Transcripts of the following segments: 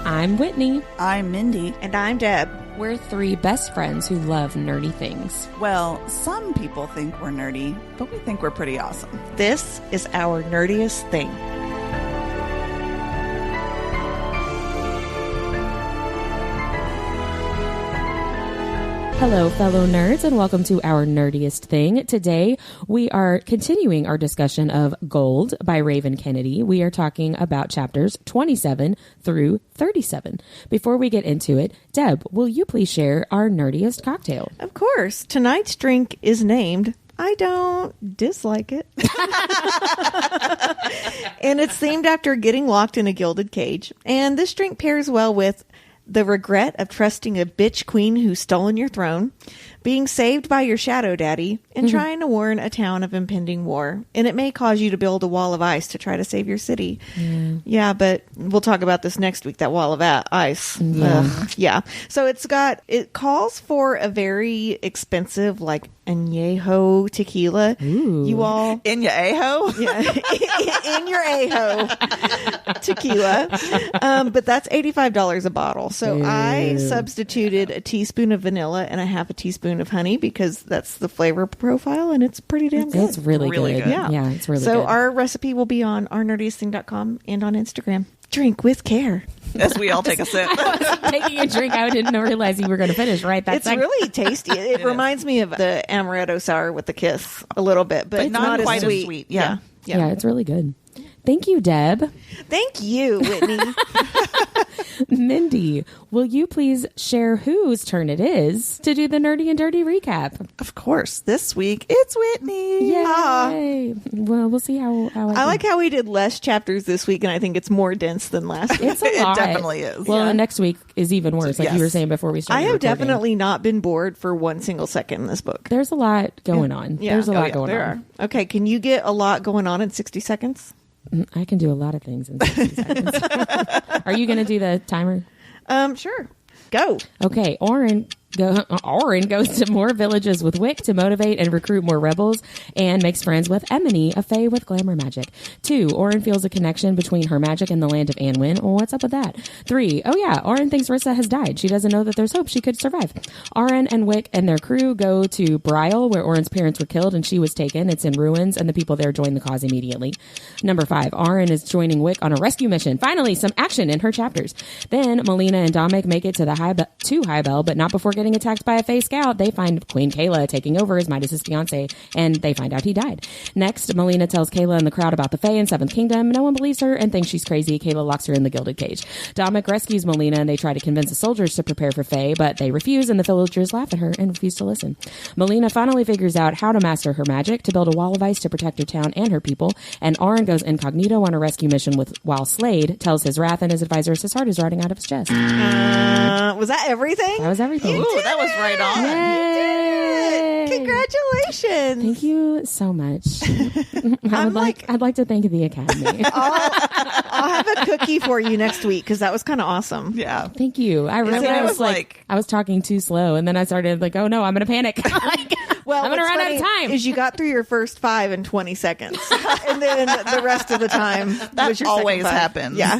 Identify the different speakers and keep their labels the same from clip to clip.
Speaker 1: I'm Whitney.
Speaker 2: I'm Mindy.
Speaker 3: And I'm Deb.
Speaker 1: We're three best friends who love nerdy things.
Speaker 2: Well, some people think we're nerdy, but we think we're pretty awesome.
Speaker 3: This is Our Nerdiest Thing.
Speaker 1: Hello, fellow nerds, and welcome to Our Nerdiest Thing. Today, we are continuing our discussion of Gold by Raven Kennedy. We are talking about chapters 27 through 37. Before we get into it, Deb, will you please share our nerdiest cocktail?
Speaker 3: Of course. Tonight's drink is named I Don't Dislike It. And it's themed after getting locked in a gilded cage. And this drink pairs well with the regret of trusting a bitch queen who's stolen your throne, being saved by your shadow daddy, and trying to warn a town of impending war. And it may cause you to build a wall of ice to try to save your city. Yeah, but we'll talk about this next week, that wall of ice. Yeah. So it calls for a very expensive, like, añejo tequila.
Speaker 1: Ooh.
Speaker 3: You all...
Speaker 2: In your a-ho?
Speaker 3: Yeah, in your a-ho tequila. But that's $85 a bottle. So I substituted a teaspoon of vanilla and a half a teaspoon of honey because that's the flavor profile, and it's pretty damn good.
Speaker 1: It's really good. Yeah, it's really good.
Speaker 3: So our recipe will be on ournerdiestthing.com and on Instagram. Drink with care.
Speaker 2: As we all take a sip.
Speaker 1: Taking a drink, I didn't realize you were going to finish right that
Speaker 3: It's
Speaker 1: second.
Speaker 3: really tasty. It reminds me of the amaretto sour with the kiss a little bit, but
Speaker 2: not
Speaker 3: as
Speaker 2: quite
Speaker 3: sweet.
Speaker 2: as sweet. Yeah.
Speaker 1: Yeah, it's really good. Thank you, Deb.
Speaker 3: Thank you, Whitney.
Speaker 1: Mindy, will you please share whose turn it is to do the Nerdy and Dirty recap?
Speaker 2: Of course. This week, it's Whitney.
Speaker 1: Yay! Well, we'll see how
Speaker 3: I like how we did less chapters this week, and I think it's more dense than last week.
Speaker 1: It's a lot.
Speaker 2: It definitely is.
Speaker 1: Well, the next week is even worse, like you were saying before we started
Speaker 3: I have
Speaker 1: recording.
Speaker 3: definitely not been bored for one single second in this book.
Speaker 1: There's a lot going on.
Speaker 3: Yeah.
Speaker 1: There's a lot
Speaker 3: yeah,
Speaker 1: going
Speaker 3: there
Speaker 1: on.
Speaker 3: Are. Okay, can you get a lot going on in 60 seconds?
Speaker 1: I can do a lot of things in 60 seconds. Are you going to do the timer?
Speaker 3: Sure. Go.
Speaker 1: Okay, Auren goes to more villages with Wick to motivate and recruit more rebels and makes friends with Emily, a fae with glamour magic. 2, Auren feels a connection between her magic and the land of Anwin. Well, what's up with that? 3, oh yeah, Auren thinks Rissa has died. She doesn't know that there's hope she could survive. Auren and Wick and their crew go to Brial, where Auren's parents were killed and she was taken. It's in ruins, and the people there join the cause immediately. Number 5, Auren is joining Wick on a rescue mission. Finally, some action in her chapters. Then Melina and Dominic make it to the Highbell, but not before getting attacked by a Fae scout. They find Queen Kayla taking over as Midas's fiance, and they find out he died. Next, Melina tells Kayla and the crowd about the Fae in Seventh Kingdom. No one believes her and thinks she's crazy. Kayla locks her in the gilded cage. Dominic rescues Melina, and they try to convince the soldiers to prepare for Fae, but they refuse, and the villagers laugh at her and refuse to listen. Melina finally figures out how to master her magic to build a wall of ice to protect her town and her people, and Auren goes incognito on a rescue mission while Slade tells his wrath and his advisors his heart is rotting out of his chest.
Speaker 3: Was that everything?
Speaker 1: That was everything.
Speaker 2: Ooh, that was right on.
Speaker 1: Yay!
Speaker 3: Congratulations.
Speaker 1: Thank you so much. I'd like to thank the Academy.
Speaker 3: I'll have a cookie for you next week because that was kind of awesome.
Speaker 2: Yeah.
Speaker 1: Thank you. I realized
Speaker 2: it
Speaker 1: I
Speaker 2: was like
Speaker 1: I was talking too slow, and then I started like, oh no, I'm gonna panic.
Speaker 3: Well,
Speaker 1: I'm gonna run out of time.
Speaker 3: Is you got through your first 5 in 20 seconds, and then the rest of the time
Speaker 2: That
Speaker 3: was your
Speaker 2: always
Speaker 3: second 5.
Speaker 2: happens.
Speaker 1: Yeah.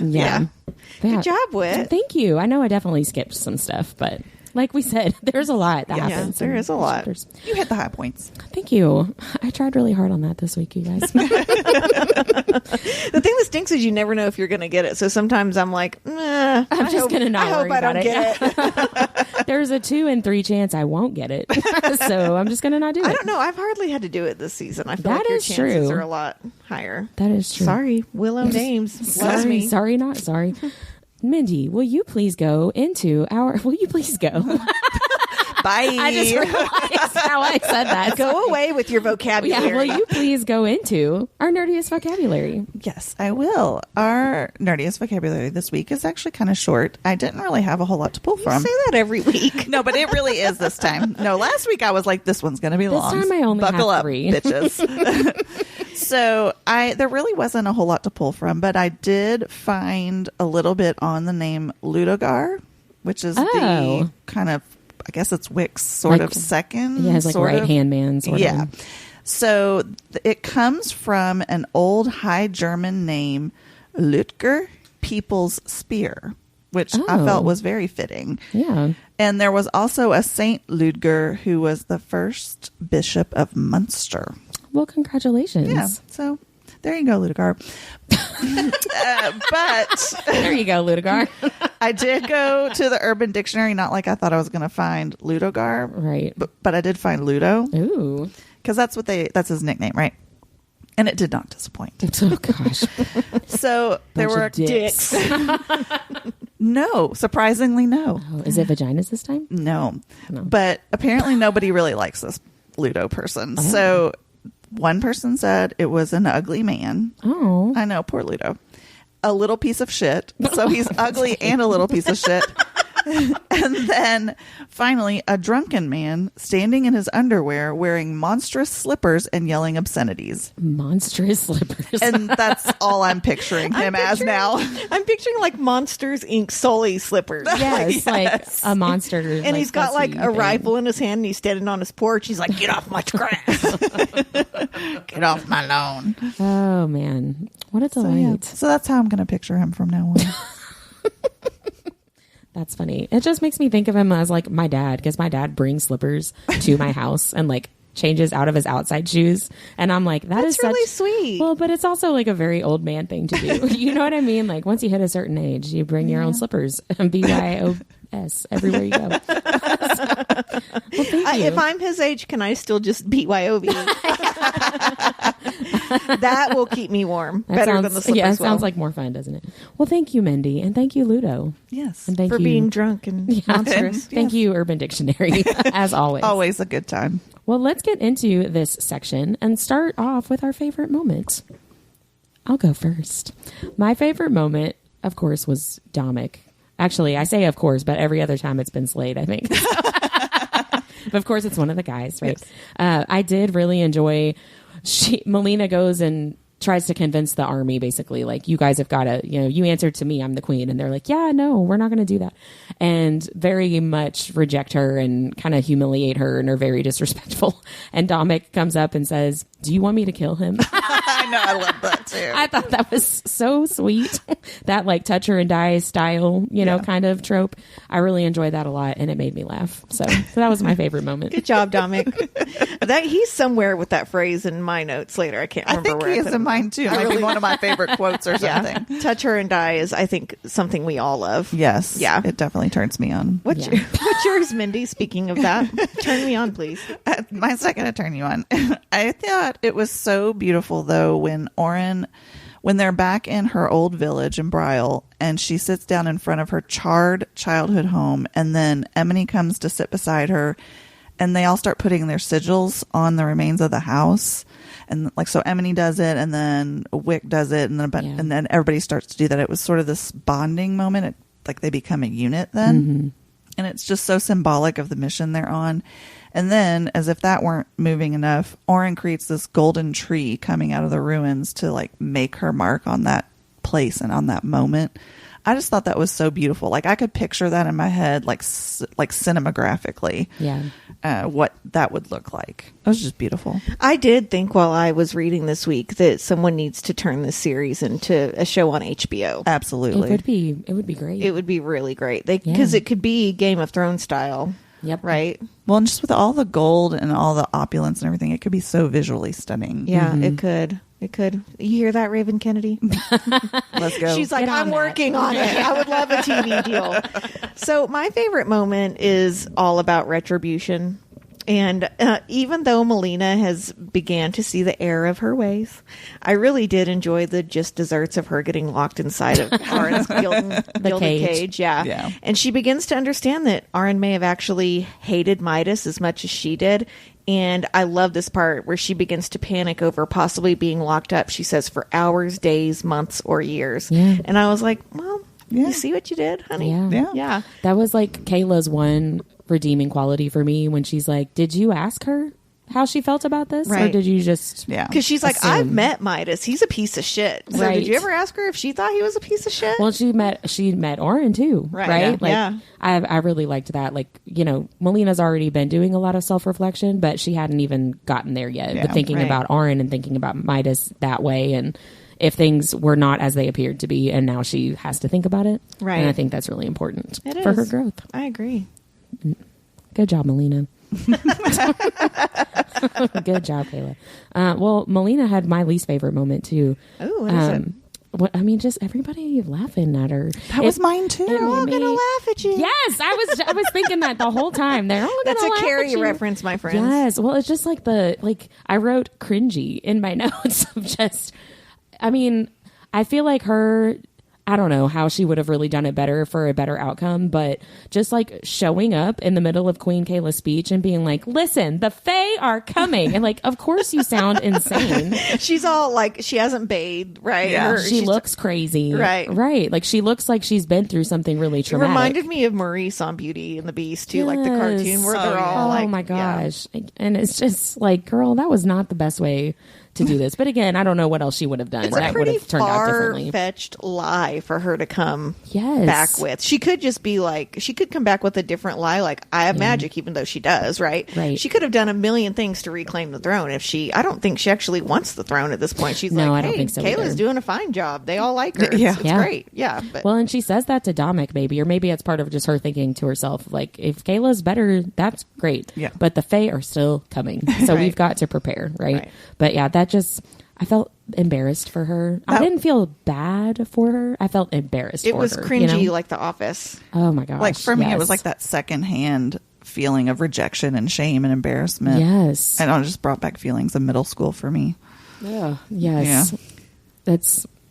Speaker 3: Good job, Whit.
Speaker 1: Thank you. I know I definitely skipped some stuff, but like we said, there's a lot that happens.
Speaker 3: there is a lot.
Speaker 1: Chapters.
Speaker 2: You hit the high points.
Speaker 1: Thank you. I tried really hard on that this week, you guys.
Speaker 3: The thing that stinks is you never know if you're going to get it. So sometimes I'm like, I'm
Speaker 1: just going to not
Speaker 3: I
Speaker 1: worry
Speaker 3: hope I
Speaker 1: about
Speaker 3: don't get it.
Speaker 1: There's a 2 in 3 chance I won't get it. So I'm just going to not do it.
Speaker 3: I don't know. I've hardly had to do it this season. I feel
Speaker 1: That
Speaker 3: like your
Speaker 1: is
Speaker 3: chances
Speaker 1: true.
Speaker 3: are a lot higher.
Speaker 1: That is true.
Speaker 3: Sorry, Willow names. Bless me.
Speaker 1: Sorry, not sorry. Mindy, will you please go?
Speaker 2: Bye.
Speaker 1: I just realized how I said that.
Speaker 3: Go away with your vocabulary.
Speaker 1: Yeah, will you please go into our nerdiest vocabulary?
Speaker 2: Yes, I will. Our nerdiest vocabulary this week is actually kind of short. I didn't really have a whole lot to pull
Speaker 3: You
Speaker 2: from.
Speaker 3: say that every week.
Speaker 2: No, but it really is this time. No, last week I was like, this one's going to be long.
Speaker 1: This time I only
Speaker 2: Buckle
Speaker 1: have
Speaker 2: up,
Speaker 1: 3.
Speaker 2: bitches. So there really wasn't a whole lot to pull from, but I did find a little bit on the name Ludogar, which is the kind of, I guess it's Wick's sort of second.
Speaker 1: Yeah, it's like right-hand man sort
Speaker 2: yeah.
Speaker 1: of.
Speaker 2: So it comes from an old High German name, Lütger, people's spear. which I felt was very fitting.
Speaker 1: Yeah.
Speaker 2: And there was also a Saint Ludger who was the first bishop of Munster.
Speaker 1: Well, congratulations.
Speaker 2: Yeah. So there you go, Ludegar. But
Speaker 1: there you go, Ludegar.
Speaker 2: I did go to the Urban Dictionary, not like I thought I was going to find Ludogar.
Speaker 1: Right.
Speaker 2: But I did find Ludo.
Speaker 1: Ooh.
Speaker 2: Because that's his nickname, right? And it did not disappoint.
Speaker 1: Oh, gosh.
Speaker 2: So there were
Speaker 1: dicks.
Speaker 2: No, surprisingly, no.
Speaker 1: Oh, is it vaginas this time?
Speaker 2: No. But apparently nobody really likes this Ludo person. So one person said it was an ugly man.
Speaker 1: Oh.
Speaker 2: I know, poor Ludo. A little piece of shit. So he's ugly and a little piece of shit. And then finally, a drunken man standing in his underwear wearing monstrous slippers and yelling obscenities.
Speaker 1: Monstrous slippers.
Speaker 2: And that's all I'm picturing him as now.
Speaker 3: I'm picturing like Monsters Inc. Sully slippers.
Speaker 1: Yes, like a monster.
Speaker 3: And he's got like a rifle in his hand and he's standing on his porch. He's like, get off my grass.
Speaker 2: Get off my lawn.
Speaker 1: Oh, man. What a delight.
Speaker 2: So that's how I'm going to picture him from now on.
Speaker 1: That's funny. It just makes me think of him as like my dad, because my dad brings slippers to my house and like changes out of his outside shoes. And I'm like,
Speaker 3: that's really sweet.
Speaker 1: Well, but it's also like a very old man thing to do. You know what I mean? Like once you hit a certain age, you bring your own slippers and BYOS everywhere you go. Well, thank you.
Speaker 3: If I'm his age, can I still just BYOB? That will keep me warm. Better than the slippers.
Speaker 1: Yeah, it sounds like more fun, doesn't it? Well, thank you, Mindy. And thank you, Ludo.
Speaker 2: Yes.
Speaker 1: And thank
Speaker 3: for
Speaker 1: you
Speaker 3: being drunk and monstrous.
Speaker 1: Thank you, Urban Dictionary, as always.
Speaker 2: Always a good time.
Speaker 1: Well, let's get into this section and start off with our favorite moment. I'll go first. My favorite moment, of course, was Dominic. Actually, I say of course, but every other time it's been Slade, I think. But of course, it's one of the guys, right? Yes. I did really enjoy... Melina goes and tries to convince the army, basically, like, you guys have got to, you answered to me, I'm the queen. And they're like, yeah, no, we're not going to do that. And very much reject her and kind of humiliate her and are very disrespectful. And Dominic comes up and says, do you want me to kill him?
Speaker 2: I know, I love that too.
Speaker 1: I thought that was so sweet. That like touch her and die style, kind of trope. I really enjoyed that a lot and it made me laugh. So that was my favorite moment.
Speaker 3: Good job, Dominic. He's somewhere with that phrase in my notes later. I can't remember where
Speaker 2: he is in mine too. Maybe one of my favorite quotes or something.
Speaker 3: Yeah. Touch her and die is, I think, something we all love.
Speaker 2: Yes.
Speaker 3: Yeah.
Speaker 2: It definitely turns me on.
Speaker 3: What's yours, Mindy? Speaking of that, turn me on, please.
Speaker 2: Mine's not going to turn you on. I thought it was so beautiful, though, when Auren, when they're back in her old village in Brile, and she sits down in front of her charred childhood home, and then Emily comes to sit beside her, and they all start putting their sigils on the remains of the house. And like, so Emily does it, and then Wick does it, and then everybody starts to do that. It was sort of this bonding moment. Like they become a unit then. Mm-hmm. And it's just so symbolic of the mission they're on. And then, as if that weren't moving enough, Auren creates this golden tree coming out of the ruins to like make her mark on that place and on that moment. I just thought that was so beautiful. Like I could picture that in my head, like cinemagraphically.
Speaker 1: Yeah.
Speaker 2: What that would look like. It was just beautiful.
Speaker 3: I did think while I was reading this week that someone needs to turn this series into a show on HBO.
Speaker 2: Absolutely.
Speaker 1: It would be great.
Speaker 3: It would be really great. Because it could be Game of Thrones style.
Speaker 1: Yep.
Speaker 3: Right.
Speaker 2: Well, and just with all the gold and all the opulence and everything, it could be so visually stunning.
Speaker 3: Yeah, It could. It could. You hear that, Raven Kennedy?
Speaker 2: Let's go.
Speaker 3: She's like, I'm working on it. I would love a TV deal. So my favorite moment is all about retribution. And even though Melina has began to see the error of her ways, I really did enjoy the just desserts of her getting locked inside of Auren's gilded cage. Yeah. And she begins to understand that Auren may have actually hated Midas as much as she did. And I love this part where she begins to panic over possibly being locked up, she says, for hours, days, months, or years. Yeah. And I was like, well, you see what you did, honey?
Speaker 1: Yeah. That was like Kayla's one redeeming quality for me when she's like, did you ask her how she felt about this? Right. Or did you just...
Speaker 3: Yeah. Because she's like, I've met Midas. He's a piece of shit. So did you ever ask her if she thought he was a piece of shit?
Speaker 1: Well, she met Auren too. Right?
Speaker 3: Yeah.
Speaker 1: I really liked that. Like, Melina's already been doing a lot of self-reflection, but she hadn't even gotten there yet. But thinking about Auren and thinking about Midas that way. And if things were not as they appeared to be, and now she has to think about it.
Speaker 3: Right.
Speaker 1: And I think that's really important
Speaker 3: It
Speaker 1: for
Speaker 3: is.
Speaker 1: her growth.
Speaker 3: I agree.
Speaker 1: Good job, Melina. Good job, Kayla. Well, Melina had my least favorite moment too.
Speaker 3: Oh, what is it?
Speaker 1: Just everybody laughing at her.
Speaker 2: That was mine too.
Speaker 3: They're all
Speaker 1: made
Speaker 3: gonna
Speaker 1: me-
Speaker 3: laugh at you.
Speaker 1: Yes, I was thinking that the whole time. They're all
Speaker 3: That's
Speaker 1: gonna
Speaker 3: a
Speaker 1: laugh
Speaker 3: Carrie
Speaker 1: at you.
Speaker 3: reference, my friends.
Speaker 1: Yes. Well, it's just like I wrote cringy in my notes of just, I mean, I feel like I don't know how she would have really done it better for a better outcome, but just like showing up in the middle of Queen Kayla's speech and being like, listen, the Fae are coming. And like, of course you sound insane.
Speaker 3: She's all like, she hasn't bathed, right?
Speaker 2: Yeah.
Speaker 1: She looks crazy.
Speaker 3: Right.
Speaker 1: Right. Like she looks like she's been through something really
Speaker 3: It
Speaker 1: traumatic.
Speaker 3: reminded me of Maurice on Beauty and the Beast too, like the
Speaker 1: Yes.
Speaker 3: cartoon where they're all
Speaker 1: oh
Speaker 3: like,
Speaker 1: my
Speaker 3: yeah.
Speaker 1: gosh. And it's just like, girl, that was not the best way to do this. But again, I don't know what else she would have done.
Speaker 3: It's a
Speaker 1: That would
Speaker 3: pretty
Speaker 1: have turned out differently.
Speaker 3: far-fetched lie for her to come
Speaker 1: Yes.
Speaker 3: back with. She could just be like, she could come back with a different lie, like, I have magic, even though she does, right?
Speaker 1: Right.
Speaker 3: She could have done a million things to reclaim the throne. I don't think she actually wants the throne at this point. She's
Speaker 1: No,
Speaker 3: like,
Speaker 1: I don't
Speaker 3: hey,
Speaker 1: think so
Speaker 3: Kayla's
Speaker 1: either.
Speaker 3: doing a fine job. They all like her. It's,
Speaker 2: Yeah.
Speaker 3: it's
Speaker 1: Yeah.
Speaker 3: great. Yeah. But
Speaker 1: Well, and she says that to Dominic, maybe, or maybe it's part of just her thinking to herself, like, if Kayla's better, that's great.
Speaker 2: Yeah.
Speaker 1: But the Fae are still coming. So
Speaker 3: Right.
Speaker 1: we've got to prepare, right?
Speaker 3: Right.
Speaker 1: But yeah, I felt embarrassed for her. I didn't feel bad for her. I felt embarrassed
Speaker 3: it
Speaker 1: for
Speaker 3: was
Speaker 1: her.
Speaker 3: cringy,
Speaker 1: you know?
Speaker 3: like The Office.
Speaker 1: Oh my gosh.
Speaker 2: Like for me, it
Speaker 1: yes.
Speaker 2: was like that secondhand feeling of rejection and shame and embarrassment.
Speaker 1: Yes.
Speaker 2: And it just brought back feelings of middle school for me.
Speaker 1: Yeah. Yes.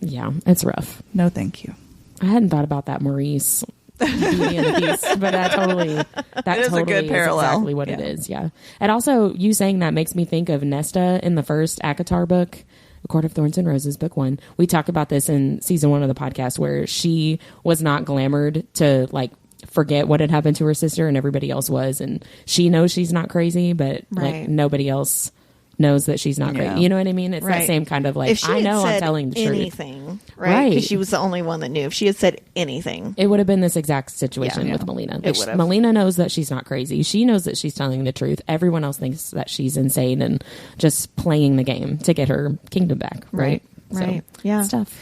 Speaker 2: Yeah.
Speaker 1: It's rough.
Speaker 2: No, thank you.
Speaker 1: I hadn't thought about that Maurice Beauty and the Beast, but that
Speaker 2: is a good parallel.
Speaker 1: exactly what it
Speaker 2: Yeah.
Speaker 1: is. Yeah. And also you saying that makes me think of Nesta in the first ACOTAR book, A Court of Thorns and Roses, book 1. We talked about this in season 1 of the podcast, where she was not glamored to like forget what had happened to her sister and everybody else was. And she knows she's not crazy, but
Speaker 3: Right.
Speaker 1: like nobody else knows that she's not
Speaker 2: Yeah.
Speaker 1: crazy. You know what I mean? It's
Speaker 3: Right.
Speaker 1: that same kind of like,
Speaker 3: If she
Speaker 1: I
Speaker 3: had
Speaker 1: know I'm
Speaker 3: said
Speaker 1: telling the truth.
Speaker 3: anything, right?
Speaker 1: Right.
Speaker 3: Because she was the only one that knew. If she had said anything,
Speaker 1: It would have been this exact situation
Speaker 3: Yeah.
Speaker 1: with Melina.
Speaker 3: It would have.
Speaker 1: Melina knows that she's not crazy. She knows that she's telling the truth. Everyone else thinks that she's insane and just playing the game to get her kingdom back. Right.
Speaker 3: Right. Yeah.
Speaker 1: it's tough.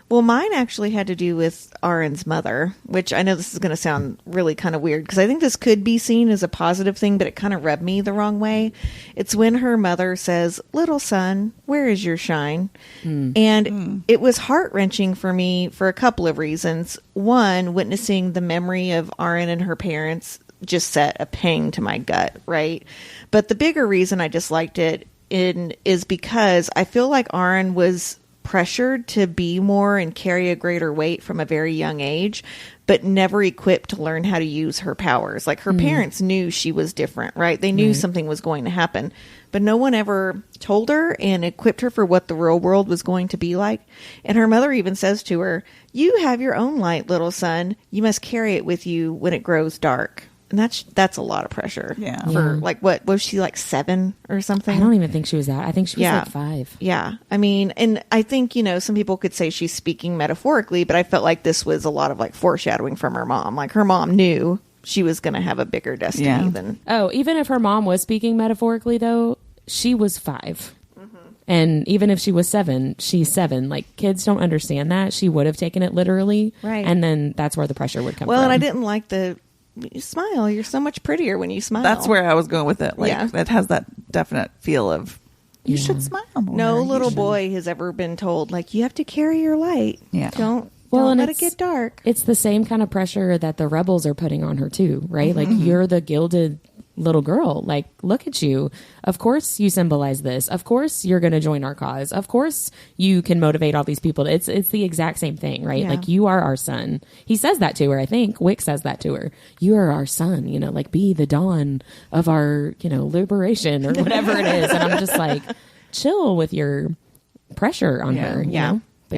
Speaker 3: well, mine actually had to do with Auren's mother, which I know this is going to sound really kind of weird because I think this could be seen as a positive thing, but it kind of rubbed me the wrong way. It's when her mother says, "Little son, where is your shine?" And it was heart-wrenching for me for a couple of reasons. One, witnessing the memory of Auren and her parents just set a pang to my gut, right? But the bigger reason I disliked it is because I feel like Auren was pressured to be more and carry a greater weight from a very young age, but never equipped to learn how to use her powers. Like her parents knew she was different, right? They knew something was going to happen, but no one ever told her and equipped her for what the real world was going to be like. And her mother even says to her, "You have your own light, little son. You must carry it with you when it grows dark." And that's a lot of pressure.
Speaker 2: Yeah.
Speaker 3: For
Speaker 1: Yeah.
Speaker 3: like, what was she, like 7 or something?
Speaker 1: I don't even think she was that. I think she was
Speaker 3: Yeah.
Speaker 1: like 5.
Speaker 3: Yeah. I mean, and I think, some people could say she's speaking metaphorically, but I felt like this was a lot of like foreshadowing from her mom. Like her mom knew she was going to have a bigger destiny
Speaker 2: Yeah.
Speaker 3: than.
Speaker 1: Oh, even if her mom was speaking metaphorically, though, she was 5. And even if she was 7, she's 7. Like, kids don't understand that. She would have taken it literally.
Speaker 3: Right.
Speaker 1: And then that's where the pressure would come
Speaker 3: Well,
Speaker 1: from.
Speaker 3: and I didn't like you smile. You're so much prettier when you smile.
Speaker 2: That's where I was going with it. Like
Speaker 3: Yeah.
Speaker 2: it has that definite feel of you
Speaker 1: Yeah.
Speaker 2: should smile more.
Speaker 3: no
Speaker 2: You
Speaker 3: little
Speaker 2: should-
Speaker 3: boy has ever been told, like, you have to carry your light.
Speaker 2: Yeah.
Speaker 3: Don't
Speaker 1: and
Speaker 3: let it
Speaker 1: it's-
Speaker 3: get dark.
Speaker 1: It's the same kind of pressure that the rebels are putting on her too, right? Like, you're the gilded little girl. Like, look at you. Of course you symbolize this. Of course you're going to join our cause. Of course you can motivate all these people. It's the exact same thing, right?
Speaker 3: Yeah.
Speaker 1: Like, you are our son. He says that to her. I think Wick says that to her. You are our son, like, be the dawn of our, liberation or whatever it is. And I'm just like, chill with your pressure on
Speaker 2: Yeah.
Speaker 1: her. you
Speaker 3: Yeah.
Speaker 1: know? But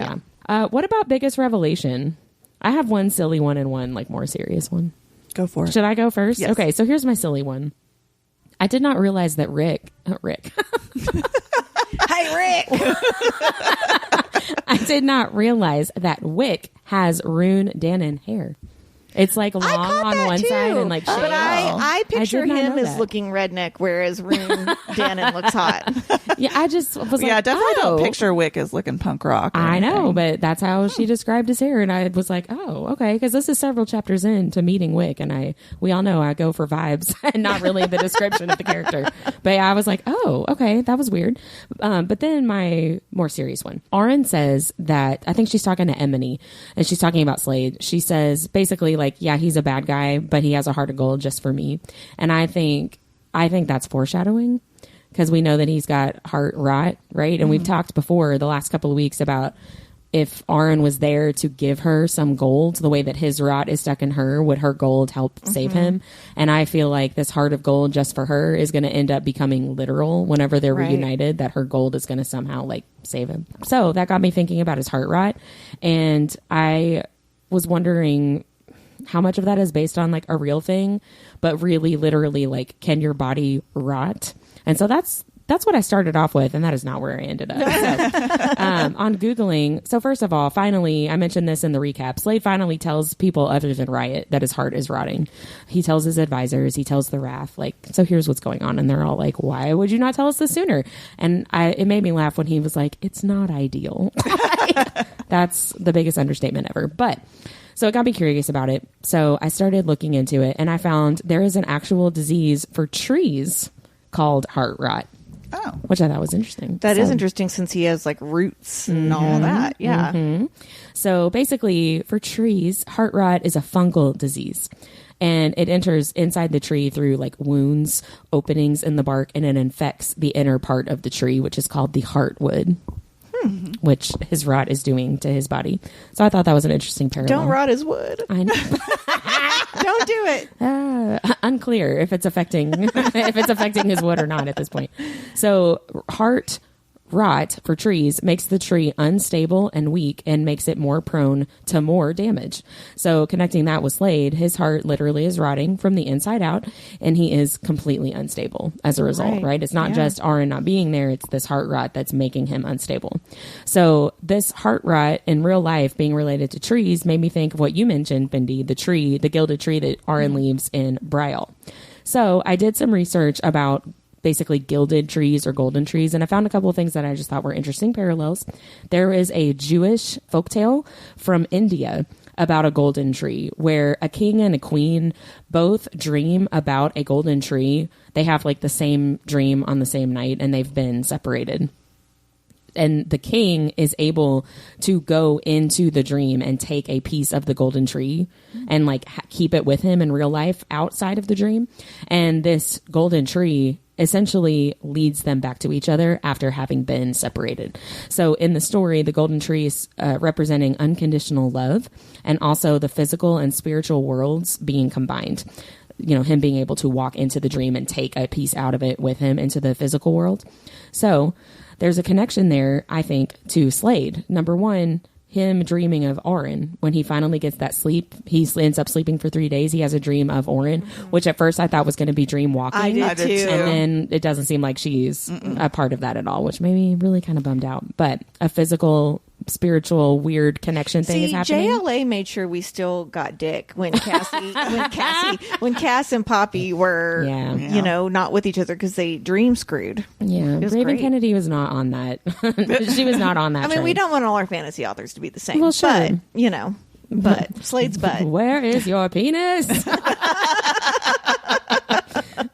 Speaker 1: yeah. What about biggest revelation? I have one silly one and one like more serious one.
Speaker 2: Go for it.
Speaker 1: Should I go first?
Speaker 2: Yes.
Speaker 1: Okay, so here's my silly one. I did not realize that Rick.
Speaker 3: Hey, Rick.
Speaker 1: I did not realize that Wick has Rune Dannon hair. It's like long on one side and like short.
Speaker 3: But I picture
Speaker 1: did not
Speaker 3: him
Speaker 1: know
Speaker 3: as
Speaker 1: that.
Speaker 3: looking redneck, whereas Rune Dannon looks hot.
Speaker 1: Yeah, I just was like,
Speaker 2: definitely
Speaker 1: oh.
Speaker 2: don't picture Wick as looking punk rock. or
Speaker 1: I know,
Speaker 2: anything.
Speaker 1: but that's how she described his hair, and I was like, "Oh, okay." Because this is several chapters into meeting Wick, and we all know I go for vibes and not really the description of the character. But I was like, "Oh, okay, that was weird." But then my more serious one, Auren says that I think she's talking to Emily, and she's talking about Slade. She says basically like, "Yeah, he's a bad guy, but he has a heart of gold just for me," and I think that's foreshadowing. Because we know that he's got heart rot, right? And we've talked before the last couple of weeks about if Auren was there to give her some gold, the way that his rot is stuck in her, would her gold help save him? And I feel like this heart of gold just for her is going to end up becoming literal whenever they're reunited, that her gold is going to somehow like save him. So that got me thinking about his heart rot. And I was wondering how much of that is based on like a real thing, but really literally like, can your body rot? And so that's what I started off with, and that is not where I ended up. So, on Googling, so first of all, finally, I mentioned this in the recap, Slade finally tells people other than Riot that his heart is rotting. He tells his advisors, he tells the RAF, like, so here's what's going on. And they're all like, why would you not tell us this sooner? And it made me laugh when he was like, it's not ideal. That's the biggest understatement ever. But so it got me curious about it. So I started looking into it, and I found there is an actual disease for trees called heart rot.
Speaker 2: Oh.
Speaker 1: Which I thought was interesting.
Speaker 3: That is interesting since he has like roots and all that. Yeah.
Speaker 1: So basically, for trees, heart rot is a fungal disease. And it enters inside the tree through like wounds, openings in the bark, and it infects the inner part of the tree, which is called the heartwood. Which his rot is doing to his body. So I thought that was an interesting parallel.
Speaker 3: Don't rot his wood.
Speaker 1: I know.
Speaker 3: Don't do it.
Speaker 1: Unclear if it's affecting his wood or not at this point. So heart rot for trees makes the tree unstable and weak and makes it more prone to more damage. So connecting that with Slade, his heart literally is rotting from the inside out, and he is completely unstable as a result, right? It's not just Auren not being there, it's this heart rot that's making him unstable. So this heart rot in real life being related to trees made me think of what you mentioned, Bindi, the gilded tree that Auren leaves in Brial. So I did some research about basically gilded trees or golden trees, and I found a couple of things that I just thought were interesting parallels. There is a Jewish folktale from India about a golden tree where a king and a queen both dream about a golden tree. They have like the same dream on the same night, and they've been separated. And the king is able to go into the dream and take a piece of the golden tree and like keep it with him in real life outside of the dream. And this golden tree essentially leads them back to each other after having been separated. So in the story, the golden tree is representing unconditional love and also the physical and spiritual worlds being combined. You know, him being able to walk into the dream and take a piece out of it with him into the physical world. So there's a connection there, I think, to Slade. Number one, him dreaming of Auren. When he finally gets that sleep, he ends up sleeping for 3 days. He has a dream of Auren, which at first I thought was going to be dream walking.
Speaker 3: I did too.
Speaker 1: And then it doesn't seem like she's a part of that at all, which made me really kind of bummed out. But a physical, spiritual, weird connection thing is happening.
Speaker 3: JLA made sure we still got dick when Cass and Poppy were, you know, not with each other because they dream screwed.
Speaker 1: Yeah, Raven
Speaker 3: great.
Speaker 1: Kennedy was not on that. She was not on that.
Speaker 3: I mean,
Speaker 1: train.
Speaker 3: we don't want all our fantasy authors to be the same.
Speaker 1: Well, sure.
Speaker 3: But, you know, but Slade's butt.
Speaker 1: Where is your penis?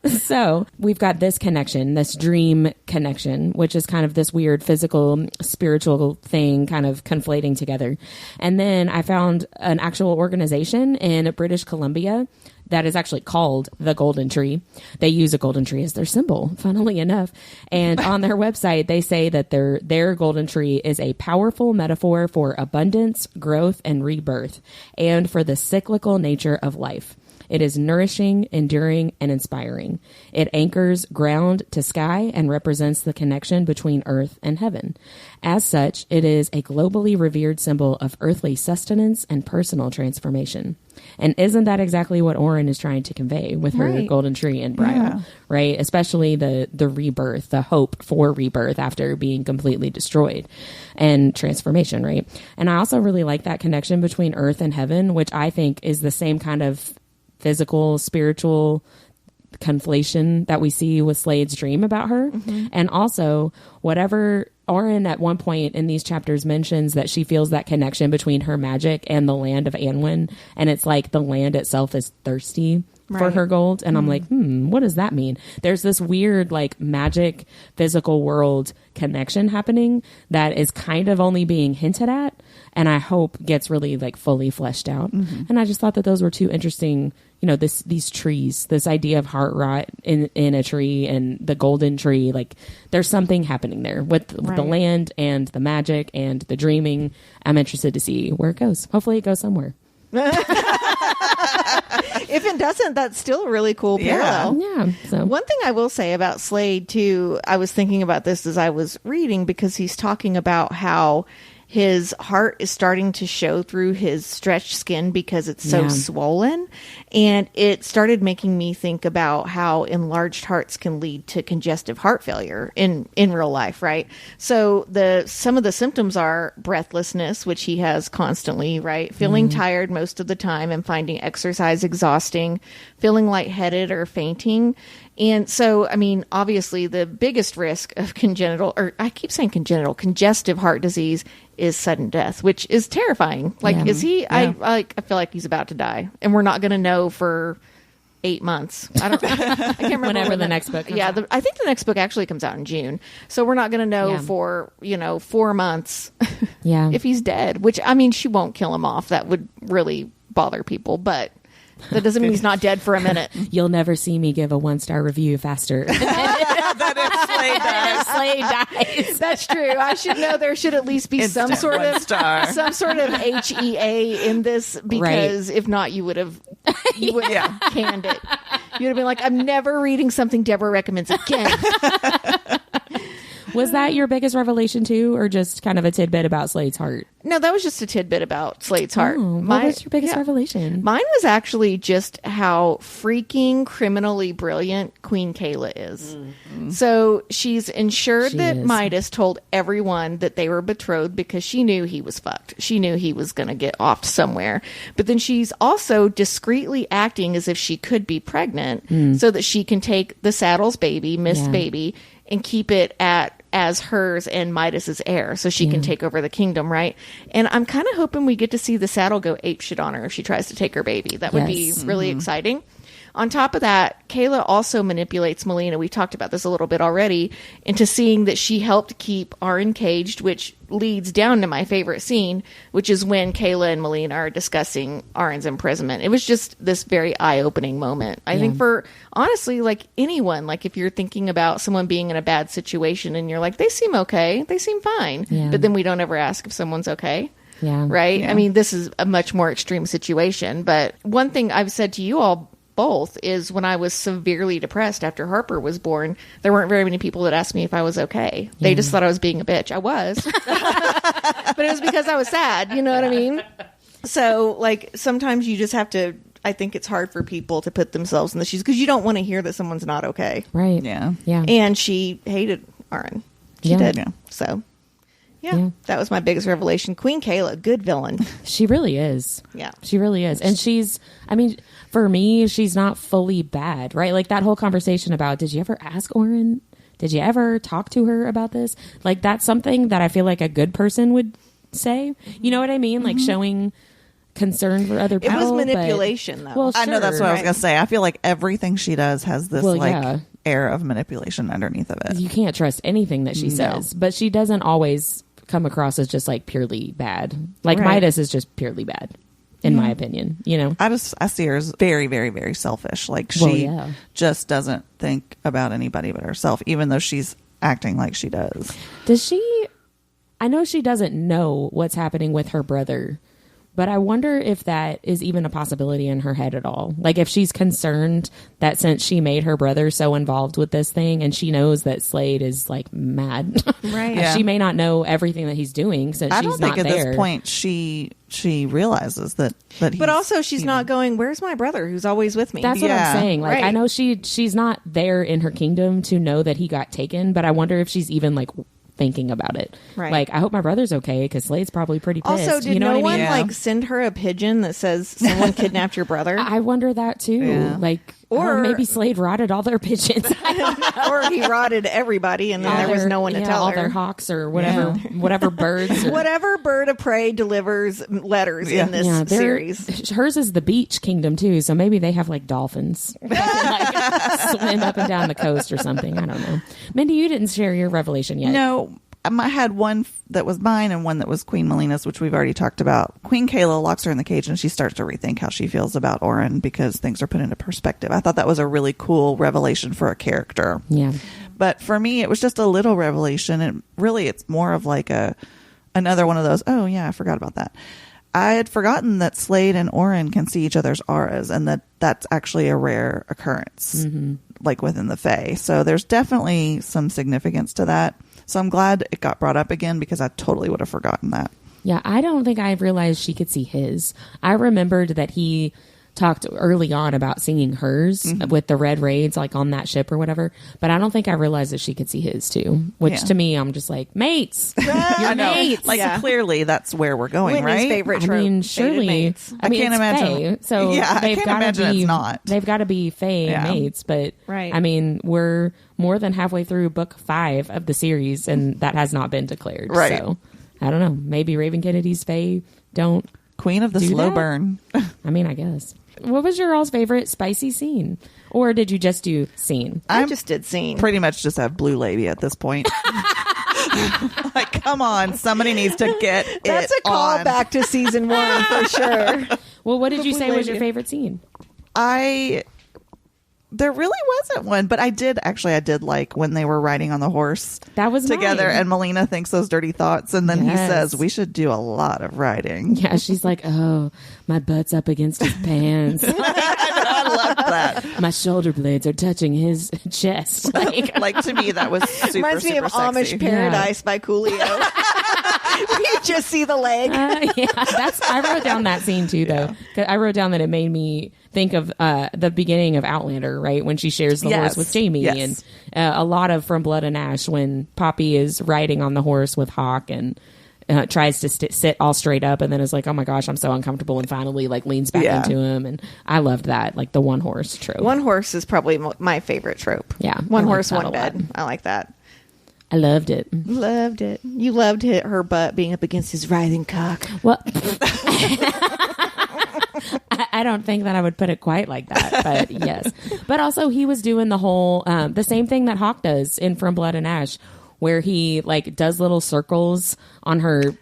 Speaker 1: So we've got this connection, this dream connection, which is kind of this weird physical, spiritual thing kind of conflating together. And then I found an actual organization in British Columbia that is actually called the Golden Tree. They use a golden tree as their symbol, funnily enough. And on their website, they say that their golden tree is a powerful metaphor for abundance, growth, and rebirth, and for the cyclical nature of life. It is nourishing, enduring, and inspiring. It anchors ground to sky and represents the connection between earth and heaven. As such, it is a globally revered symbol of earthly sustenance and personal transformation. And isn't that exactly what Auren is trying to convey with her golden tree and bridle, right? Especially the rebirth, the hope for rebirth after being completely destroyed, and transformation, right? And I also really like that connection between earth and heaven, which I think is the same kind of physical, spiritual conflation that we see with Slade's dream about her. And also whatever Auren at one point in these chapters mentions that she feels that connection between her magic and the land of Anwen, and it's like the land itself is thirsty for her gold. And I'm like, what does that mean? There's this weird like magic physical world connection happening that is kind of only being hinted at, and I hope gets really like fully fleshed out. And I just thought that those were two interesting, you know, these trees, this idea of heart rot in a tree and the golden tree. Like there's something happening there with the land and the magic and the dreaming. I'm interested to see where it goes. Hopefully it goes somewhere.
Speaker 3: If it doesn't, that's still a really cool parallel.
Speaker 1: Yeah. So
Speaker 3: One thing I will say about Slade too, I was thinking about this as I was reading, because he's talking about how his heart is starting to show through his stretched skin because it's so swollen. And it started making me think about how enlarged hearts can lead to congestive heart failure in real life, right? So some of the symptoms are breathlessness, which he has constantly, right? Feeling tired most of the time and finding exercise exhausting, feeling lightheaded or fainting. And so, I mean, obviously the biggest risk of congestive heart disease is sudden death, which is terrifying. Like, is he, I feel like he's about to die, and we're not going to know for 8 months. I can't remember
Speaker 1: whenever the next book comes out.
Speaker 3: I think the next book actually comes out in June. So we're not going to know for, 4 months if he's dead, which, I mean, she won't kill him off. That would really bother people, but that doesn't mean he's not dead for a minute.
Speaker 1: You'll never see me give a 1-star review faster.
Speaker 2: That
Speaker 1: Slade dies.
Speaker 3: That's true. I should know there should at least be some sort of HEA in this, because if not, you would have canned it. You'd have been like, I'm never reading something Deborah recommends again.
Speaker 1: Was that your biggest revelation too, or just kind of a tidbit about Slade's heart?
Speaker 3: No, that was just a tidbit about Slade's heart.
Speaker 1: What was your biggest revelation?
Speaker 3: Mine was actually just how freaking criminally brilliant Queen Kayla is. So she's ensured that Midas told everyone that they were betrothed because she knew he was fucked. She knew he was going to get off somewhere. But then she's also discreetly acting as if she could be pregnant so that she can take the Saddles baby, Miss Baby, and keep it as hers and Midas's heir, so she can take over the kingdom, right? And I'm kind of hoping we get to see the Saddle go apeshit on her if she tries to take her baby. That would be really exciting. On top of that, Kayla also manipulates Melina. We talked about this a little bit already, into seeing that she helped keep Auren caged, which leads down to my favorite scene, which is when Kayla and Melina are discussing Auren's imprisonment. It was just this very eye-opening moment. I think for, honestly, like anyone, like if you're thinking about someone being in a bad situation and you're like, they seem okay, they seem fine, but then we don't ever ask if someone's okay. Right? I mean, this is a much more extreme situation, but one thing I've said to you all both is when I was severely depressed after Harper was born, there weren't very many people that asked me if I was okay. They just thought I was being a bitch. I was. But it was because I was sad. You know what I mean? So, like, sometimes you just have to, I think it's hard for people to put themselves in the shoes, because you don't want to hear that someone's not okay.
Speaker 1: Right.
Speaker 2: Yeah.
Speaker 3: And she hated Auren. She did. Yeah. So, that was my biggest revelation. Queen Kayla, good villain.
Speaker 1: She really is.
Speaker 3: Yeah.
Speaker 1: She really is. And she's, I mean, for me, she's not fully bad, right? Like that whole conversation about, did you ever ask Auren? Did you ever talk to her about this? Like, that's something that I feel like a good person would say. You know what I mean? Like showing concern for other people.
Speaker 3: It was manipulation, though.
Speaker 1: Well,
Speaker 2: I know that's what I was going to say. I feel like everything she does has this air of manipulation underneath of it.
Speaker 1: You can't trust anything that she says, but she doesn't always come across as just like purely bad. Like Midas is just purely bad, in my opinion. You know,
Speaker 2: I see her as very, very, very selfish. Like she just doesn't think about anybody but herself, even though she's acting like she does.
Speaker 1: Does she? I know she doesn't know what's happening with her brother, But I wonder if that is even a possibility in her head at all. Like if she's concerned that since she made her brother so involved with this thing and she knows that Slade is like mad,
Speaker 3: Right.
Speaker 1: she may not know everything that he's doing since
Speaker 2: I
Speaker 1: she's
Speaker 2: don't think
Speaker 1: not
Speaker 2: at
Speaker 1: there.
Speaker 2: this point she realizes that he's,
Speaker 3: But also, she's not going, where's my brother who's always with me?
Speaker 1: That's what
Speaker 2: Yeah.
Speaker 1: I'm saying. Like I
Speaker 3: Right.
Speaker 1: know she's not there in her kingdom to know that he got taken, but I wonder if she's even like thinking about it.
Speaker 3: Right.
Speaker 1: Like I hope my brother's okay because Slade's probably pretty pissed.
Speaker 3: Also, did
Speaker 1: you know
Speaker 3: no
Speaker 1: what I
Speaker 3: one
Speaker 1: mean?
Speaker 2: Yeah.
Speaker 3: like send her a pigeon that says someone kidnapped your brother?
Speaker 1: I wonder that too.
Speaker 2: Yeah.
Speaker 1: Like,
Speaker 3: Or-
Speaker 1: or maybe Slade rotted all their pigeons.
Speaker 3: Or he rotted everybody and then
Speaker 1: All
Speaker 3: there was
Speaker 1: their-
Speaker 3: no one to tell
Speaker 1: all
Speaker 3: her.
Speaker 1: their hawks or whatever birds. Or,
Speaker 3: Whatever bird of prey delivers letters in this
Speaker 1: they're-
Speaker 3: series.
Speaker 1: Hers is the beach kingdom too, so maybe they have like dolphins that can, like, swim up and down the coast or something. I don't know. Mindy, you didn't share your revelation yet.
Speaker 2: No, I had one that was mine and one that was Queen Melina's, which we've already talked about. Queen Kayla locks her in the cage and she starts to rethink how she feels about Auren because things are put into perspective. I thought that was a really cool revelation for a character.
Speaker 1: Yeah.
Speaker 2: But for me, it was just a little revelation. And really, it's more of like another one of those, oh, yeah, I forgot about that. I had forgotten that Slade and Auren can see each other's auras and that's actually a rare occurrence, like within the Fae. So there's definitely some significance to that. So I'm glad it got brought up again because I totally would have forgotten that.
Speaker 1: Yeah, I don't think I realized she could see his. I remembered that he talked early on about seeing hers with the red raids, like on that ship or whatever. But I don't think I realized that she could see his too. Which
Speaker 2: Yeah.
Speaker 1: to me, I'm just like, mates,
Speaker 2: I
Speaker 1: you're
Speaker 2: know.
Speaker 1: mates.
Speaker 2: Like
Speaker 3: Yeah.
Speaker 2: clearly that's where we're going,
Speaker 3: Whitney's
Speaker 2: right?
Speaker 3: favorite
Speaker 1: I
Speaker 3: trope.
Speaker 1: mean,
Speaker 3: fated
Speaker 1: surely.
Speaker 3: mates.
Speaker 1: I mean,
Speaker 2: can't
Speaker 1: it's
Speaker 2: imagine.
Speaker 1: Fae, so
Speaker 2: Yeah, I
Speaker 1: they've
Speaker 2: can't
Speaker 1: got to
Speaker 2: imagine
Speaker 1: be.
Speaker 2: it's not.
Speaker 1: They've got to be Fae
Speaker 2: Yeah.
Speaker 1: mates, but
Speaker 3: Right.
Speaker 1: I mean, we're more than halfway through book 5 of the series, and that has not been declared.
Speaker 2: Right.
Speaker 1: So I don't know. Maybe Raven Kennedy's Fae don't.
Speaker 2: Queen of the
Speaker 1: Do
Speaker 2: slow
Speaker 1: that?
Speaker 2: burn.
Speaker 1: I mean, I guess. What was your all's favorite spicy scene, or did you just do scene?
Speaker 3: I just did scene.
Speaker 2: Pretty much just have blue lady at this point. Like, come on, somebody needs to get
Speaker 3: That's
Speaker 2: it
Speaker 3: a
Speaker 2: on.
Speaker 3: callback to season 1 for sure.
Speaker 1: Well, what did you
Speaker 3: Blue
Speaker 1: say was
Speaker 3: lady.
Speaker 1: your favorite scene?
Speaker 2: There really wasn't one, but I did like when they were riding on the horse
Speaker 1: That was
Speaker 2: together,
Speaker 1: mine.
Speaker 2: and Melina thinks those dirty thoughts, and then he
Speaker 1: Yes.
Speaker 2: says we should do a lot of riding.
Speaker 1: Yeah, she's like, oh, my butt's up against his pants.
Speaker 2: I love that.
Speaker 1: My shoulder blades are touching his chest. Like,
Speaker 2: Like, to me, that was super,
Speaker 3: Reminds me
Speaker 2: super
Speaker 3: of
Speaker 2: sexy.
Speaker 3: Amish Paradise by Coolio. You just see the leg.
Speaker 1: yeah, I wrote down that scene too, though. 'Cause I wrote down that it made me think of the beginning of Outlander, right? When she shares the
Speaker 2: Yes.
Speaker 1: horse with Jamie,
Speaker 2: Yes.
Speaker 1: and a lot of From Blood and Ash when Poppy is riding on the horse with Hawk and tries to sit all straight up, and then is like, "Oh my gosh, I'm so uncomfortable," and finally like leans back
Speaker 2: Yeah.
Speaker 1: into him, and I loved that, like the one horse trope.
Speaker 3: One horse is probably my favorite trope.
Speaker 1: Yeah,
Speaker 3: One
Speaker 1: I like
Speaker 3: horse,
Speaker 1: that
Speaker 3: one
Speaker 1: a lot.
Speaker 3: bed. I like that.
Speaker 1: I loved it.
Speaker 3: Loved it. You loved her butt being up against his writhing cock.
Speaker 1: Well, I don't think that I would put it quite like that, but yes. But also, he was doing the whole the same thing that Hawk does in From Blood and Ash, where he like does little circles on her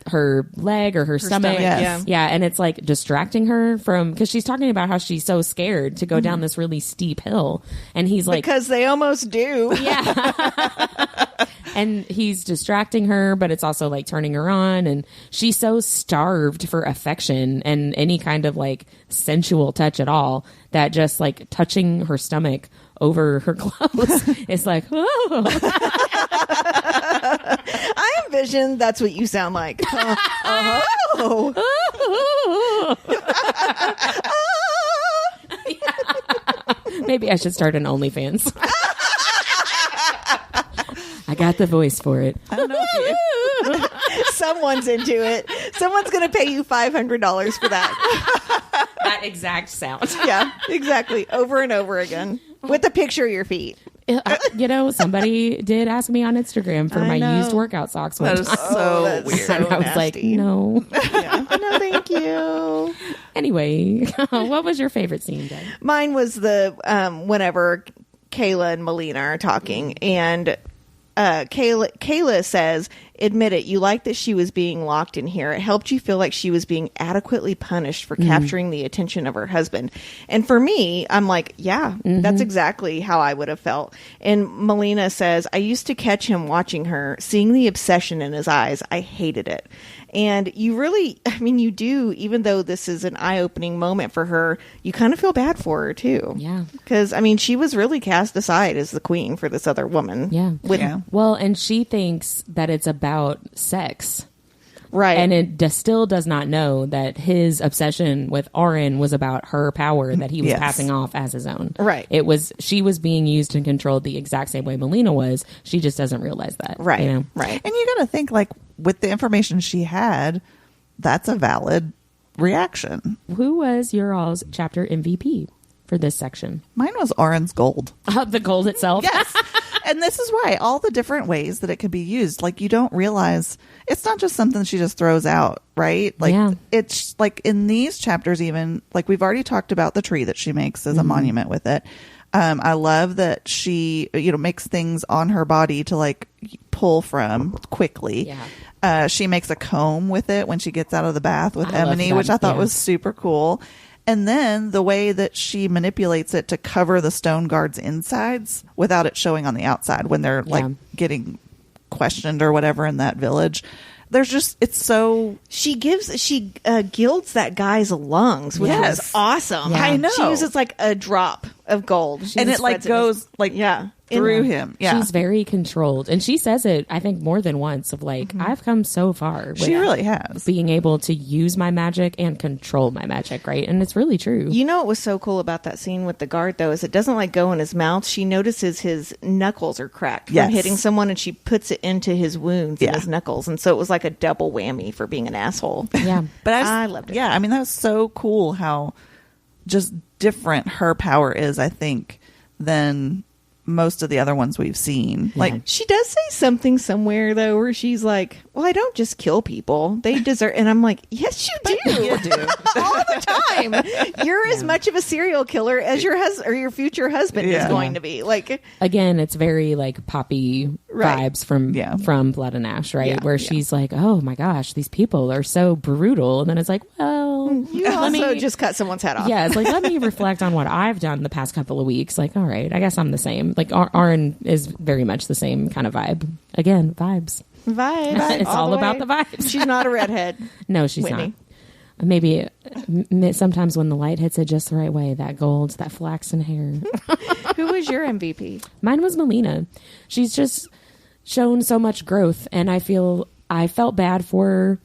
Speaker 1: leg or her stomach.
Speaker 3: stomach,
Speaker 2: Yes.
Speaker 1: Yeah, and it's like distracting her from, because she's talking about how she's so scared to go down this really steep hill, and he's like,
Speaker 3: Because they almost do.
Speaker 1: yeah. And he's distracting her, but it's also like turning her on. And she's so starved for affection and any kind of like sensual touch at all that just like touching her stomach over her clothes is like, oh.
Speaker 3: I envision that's what you sound like. Oh.
Speaker 1: Maybe I should start an OnlyFans. I got the voice for it.
Speaker 2: I don't know if
Speaker 3: Someone's into it. Someone's going to pay you $500 for that.
Speaker 1: That exact sound.
Speaker 3: Yeah, exactly. Over and over again. With a picture of your feet.
Speaker 1: You know, somebody did ask me on Instagram for
Speaker 3: I
Speaker 1: my
Speaker 3: know.
Speaker 1: used workout socks one
Speaker 2: that is
Speaker 1: time.
Speaker 2: so
Speaker 3: that's
Speaker 2: weird.
Speaker 3: so
Speaker 1: And I was like,
Speaker 3: nasty.
Speaker 1: no.
Speaker 3: Yeah. No, thank you.
Speaker 1: Anyway, what was your favorite scene, Jen?
Speaker 3: Mine was the whenever Kayla and Melina are talking, and Kayla says, Admit it, you liked that she was being locked in here. It helped you feel like she was being adequately punished for capturing the attention of her husband. And for me, I'm like, yeah, that's exactly how I would have felt. And Melina says, I used to catch him watching her, seeing the obsession in his eyes. I hated it. And you really, I mean, you do, even though this is an eye-opening moment for her, you kind of feel bad for her, too.
Speaker 1: Yeah.
Speaker 3: Because, I mean, she was really cast aside as the queen for this other woman.
Speaker 1: Yeah. Well, and she thinks that it's about sex.
Speaker 3: Right.
Speaker 1: And it still does not know that his obsession with Auren was about her power that he was passing off as his own.
Speaker 3: Right.
Speaker 1: She was being used and controlled the exact same way Melina was. She just doesn't realize that.
Speaker 3: Right.
Speaker 1: You know?
Speaker 3: Right.
Speaker 2: And you got to think, like, with the information she had, that's a valid reaction.
Speaker 1: Who was your all's chapter MVP for this section?
Speaker 2: Mine was Auren's gold.
Speaker 1: The gold itself?
Speaker 2: Yes. And this is why all the different ways that it could be used, like, you don't realize it's not just something she just throws out, right? Like, it's like in these chapters, even like we've already talked about the tree that she makes as a monument with it. I love that she, makes things on her body to like pull from quickly.
Speaker 1: Yeah.
Speaker 2: She makes a comb with it when she gets out of the bath with Emily, which I thought was super cool. And then the way that she manipulates it to cover the stone guards' insides without it showing on the outside when they're like getting questioned or whatever in that village. There's just, it's so...
Speaker 3: She gilds that guy's lungs, which is awesome.
Speaker 1: Yeah.
Speaker 2: I know.
Speaker 3: She uses like a drop of gold.
Speaker 2: And it like goes like through him. Yeah.
Speaker 1: She's very controlled. And she says it, I think, more than once of like, I've come so far. With
Speaker 2: She really has.
Speaker 1: being able to use my magic and control my magic, right? And it's really true.
Speaker 3: You know what was so cool about that scene with the guard, though, is it doesn't like go in his mouth. She notices his knuckles are cracked from hitting someone, and she puts it into his wounds in his knuckles. And so it was like a double whammy for being an asshole.
Speaker 1: Yeah.
Speaker 2: But
Speaker 3: I loved it.
Speaker 2: Yeah, I mean, that was so cool how just different her power is, I think, than most of the other ones we've seen. Like,
Speaker 3: She does say something somewhere, though, where she's like, well, I don't just kill people. They deserve... And I'm like, yes, you do.
Speaker 2: you do.
Speaker 3: All the time. You're as much of a serial killer as your husband or your future husband is going to be. Like,
Speaker 1: again, it's very like Poppy vibes from Blood and Ash, right?
Speaker 3: Yeah.
Speaker 1: Where she's like, oh my gosh, these people are so brutal. And then it's like, well,
Speaker 3: you also just cut someone's head off.
Speaker 1: yeah, it's like, let me reflect on what I've done the past couple of weeks. Like, all right, I guess I'm the same. Like, Auren is very much the same kind of vibe. Again, vibes.
Speaker 3: Vibes.
Speaker 1: It's all about the vibes.
Speaker 3: She's not a redhead.
Speaker 1: No, she's
Speaker 3: Whitney.
Speaker 1: not. Maybe sometimes when the light hits it just the right way, that gold, that flaxen hair.
Speaker 3: Who was your MVP?
Speaker 1: Mine was Melina. She's just shown so much growth, and I felt bad for her.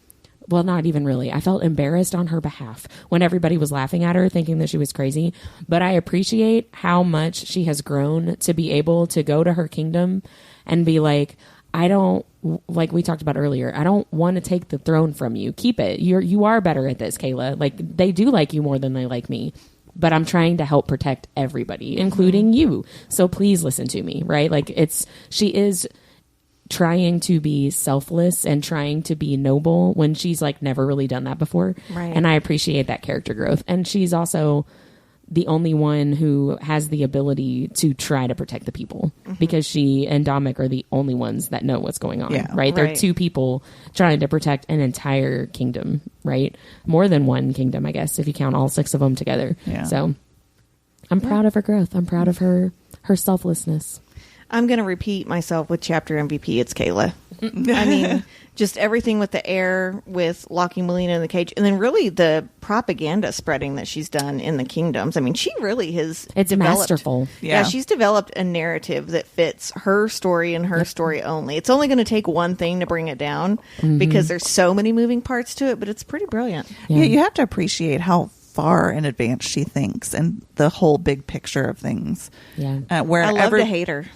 Speaker 1: Well, not even really. I felt embarrassed on her behalf when everybody was laughing at her, thinking that she was crazy. But I appreciate how much she has grown to be able to go to her kingdom and be like, I don't, like we talked about earlier, I don't want to take the throne from you. Keep it. You are better at this, Kayla. Like, they do like you more than they like me. But I'm trying to help protect everybody, including you. So please listen to me, right? Like, she is trying to be selfless and trying to be noble when she's like never really done that before.
Speaker 3: Right.
Speaker 1: And I appreciate that character growth. And she's also the only one who has the ability to try to protect the people because she and Dominic are the only ones that know what's going on. Right. They're two people trying to protect an entire kingdom, right? More than one kingdom, I guess, if you count all 6 of them together.
Speaker 2: Yeah.
Speaker 1: So I'm proud of her growth. I'm proud of her selflessness.
Speaker 3: I'm going to repeat myself with chapter MVP. It's Kayla. I mean, just everything with the air, with locking Melina in the cage, and then really the propaganda spreading that she's done in the kingdoms. I mean, she really has
Speaker 1: It's
Speaker 3: developed,
Speaker 1: masterful.
Speaker 3: Yeah, she's developed a narrative that fits her story and her story only. It's only going to take one thing to bring it down because there's so many moving parts to it, but it's pretty brilliant.
Speaker 2: Yeah, you have to appreciate how far in advance she thinks and the whole big picture of things.
Speaker 1: Yeah.
Speaker 2: Wherever,
Speaker 3: I love to hate her.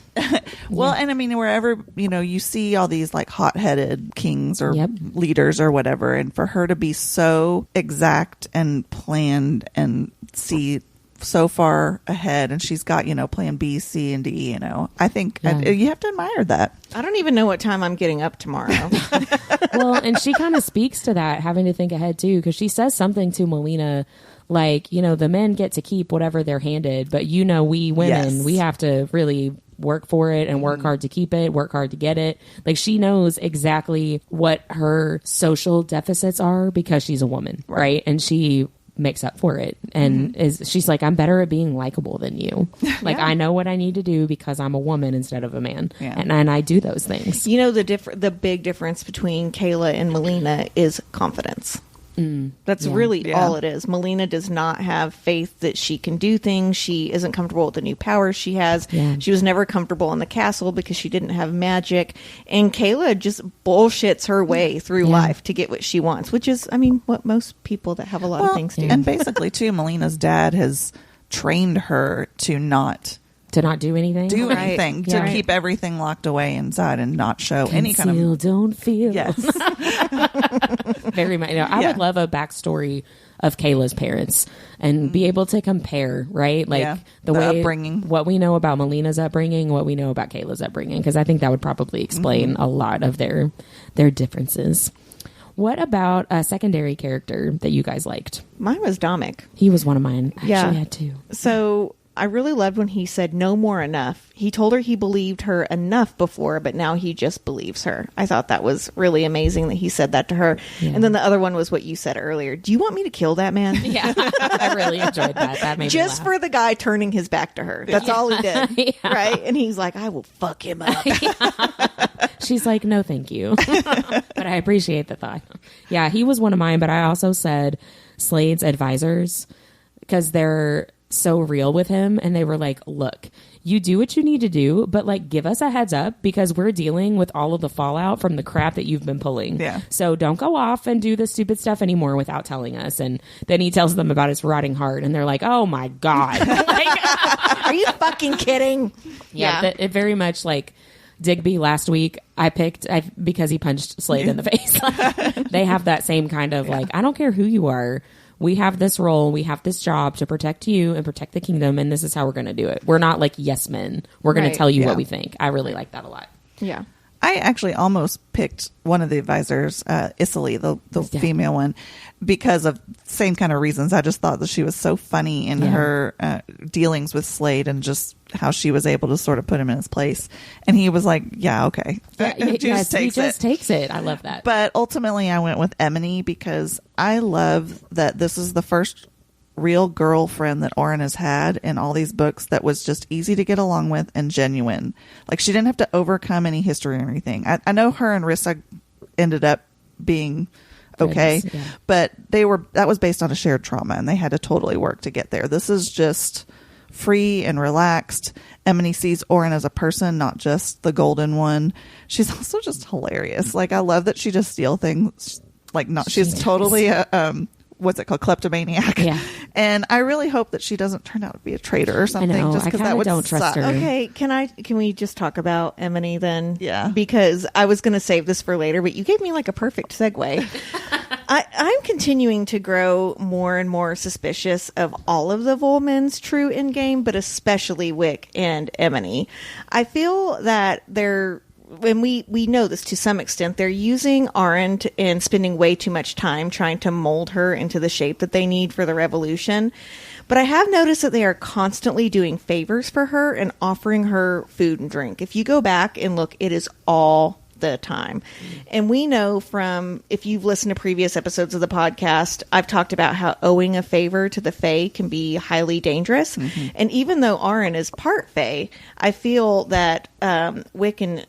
Speaker 2: Well, and I mean, wherever, you see all these like hot-headed kings or leaders or whatever, and for her to be so exact and planned and see so far ahead, and she's got, plan B, C, and D, I think you have to admire that.
Speaker 3: I don't even know what time I'm getting up tomorrow.
Speaker 1: Well, and she kind of speaks to that, having to think ahead too, because she says something to Melina like, the men get to keep whatever they're handed, but we women, we have to really work for it and work hard to keep it, work hard to get it. Like, she knows exactly what her social deficits are because she's a woman, right? And she makes up for it, and she's like, I'm better at being likable than you. Like, I know what I need to do because I'm a woman instead of a man, and I do those things.
Speaker 3: You know, the big difference between Kayla and Melina is confidence. That's really all it is. Melina does not have faith that she can do things. She isn't comfortable with the new powers she has. She was never comfortable in the castle because she didn't have magic. And Kayla just bullshits her way through life to get what she wants, which is, I mean, what most people that have a lot of things do.
Speaker 2: And basically, too, Melina's dad has trained her to not
Speaker 1: do anything,
Speaker 2: to keep everything locked away inside and not show any kind of
Speaker 1: don't feel.
Speaker 2: Yes.
Speaker 1: Very much. I would love a backstory of Kayla's parents and be able to compare, right? Like the way
Speaker 2: upbringing,
Speaker 1: what we know about Melina's upbringing, what we know about Kayla's upbringing, because I think that would probably explain a lot of their differences. What about a secondary character that you guys liked?
Speaker 3: Mine was Dominic.
Speaker 1: He was one of mine. I actually had two.
Speaker 3: So I really loved when he said no more enough. He told her he believed her enough before, but now he just believes her. I thought that was really amazing that he said that to her. And then the other one was what you said earlier. Do you want me to kill that man?
Speaker 1: Yeah, I really enjoyed that. That made me
Speaker 3: just
Speaker 1: laugh.
Speaker 3: For the guy turning his back to her. That's all he did. Right? And he's like, I will fuck him up.
Speaker 1: She's like, no, thank you. But I appreciate the thought. Yeah, he was one of mine, but I also said Slade's advisors, because they're so real with him, and they were like, look, you do what you need to do, but like, give us a heads up because we're dealing with all of the fallout from the crap that you've been pulling. So don't go off and do the stupid stuff anymore without telling us. And then he tells them about his rotting heart, and they're like, oh my god. Like,
Speaker 3: are you fucking kidding?
Speaker 1: It very much like Digby last week. I picked because he punched Slade in the face. They have that same kind of like, I don't care who you are, we have this role, we have this job to protect you and protect the kingdom, and this is how we're going to do it. We're not like yes men. We're going to tell you what we think. I really like that a lot.
Speaker 3: Yeah.
Speaker 2: I actually almost picked one of the advisors, Isali, the female one, because of same kind of reasons. I just thought that she was so funny in her dealings with Slade and just how she was able to sort of put him in his place. And he was like, yeah, okay.
Speaker 1: He just takes it. I love that.
Speaker 2: But ultimately I went with Emily because I love that this is the first real girlfriend that Auren has had in all these books that was just easy to get along with and genuine. Like, she didn't have to overcome any history or anything. I know her and Rissa ended up being okay, but that was based on a shared trauma, and they had to totally work to get there. This is just free and relaxed. Emily sees Auren as a person, not just the golden one. She's also just hilarious. Like, I love that she just steals things. Like, she's totally a what's it called, kleptomaniac.
Speaker 1: Yeah.
Speaker 2: And I really hope that she doesn't turn out to be a traitor or something.
Speaker 1: I know.
Speaker 2: Just because that would
Speaker 1: don't trust
Speaker 2: suck.
Speaker 1: her.
Speaker 3: Okay, can we just talk about Emily then?
Speaker 2: Yeah.
Speaker 3: Because I was going to save this for later, but you gave me like a perfect segue. I'm continuing to grow more and more suspicious of all of the Volmans true in-game, but especially Wick and Emily. I feel that and we know this to some extent, they're using Auren and spending way too much time trying to mold her into the shape that they need for the revolution. But I have noticed that they are constantly doing favors for her and offering her food and drink. If you go back and look, it is all the time. And we know from, if you've listened to previous episodes of the podcast, I've talked about how owing a favor to the Fae can be highly dangerous. And even though Auren is part Fae, I feel that Wick and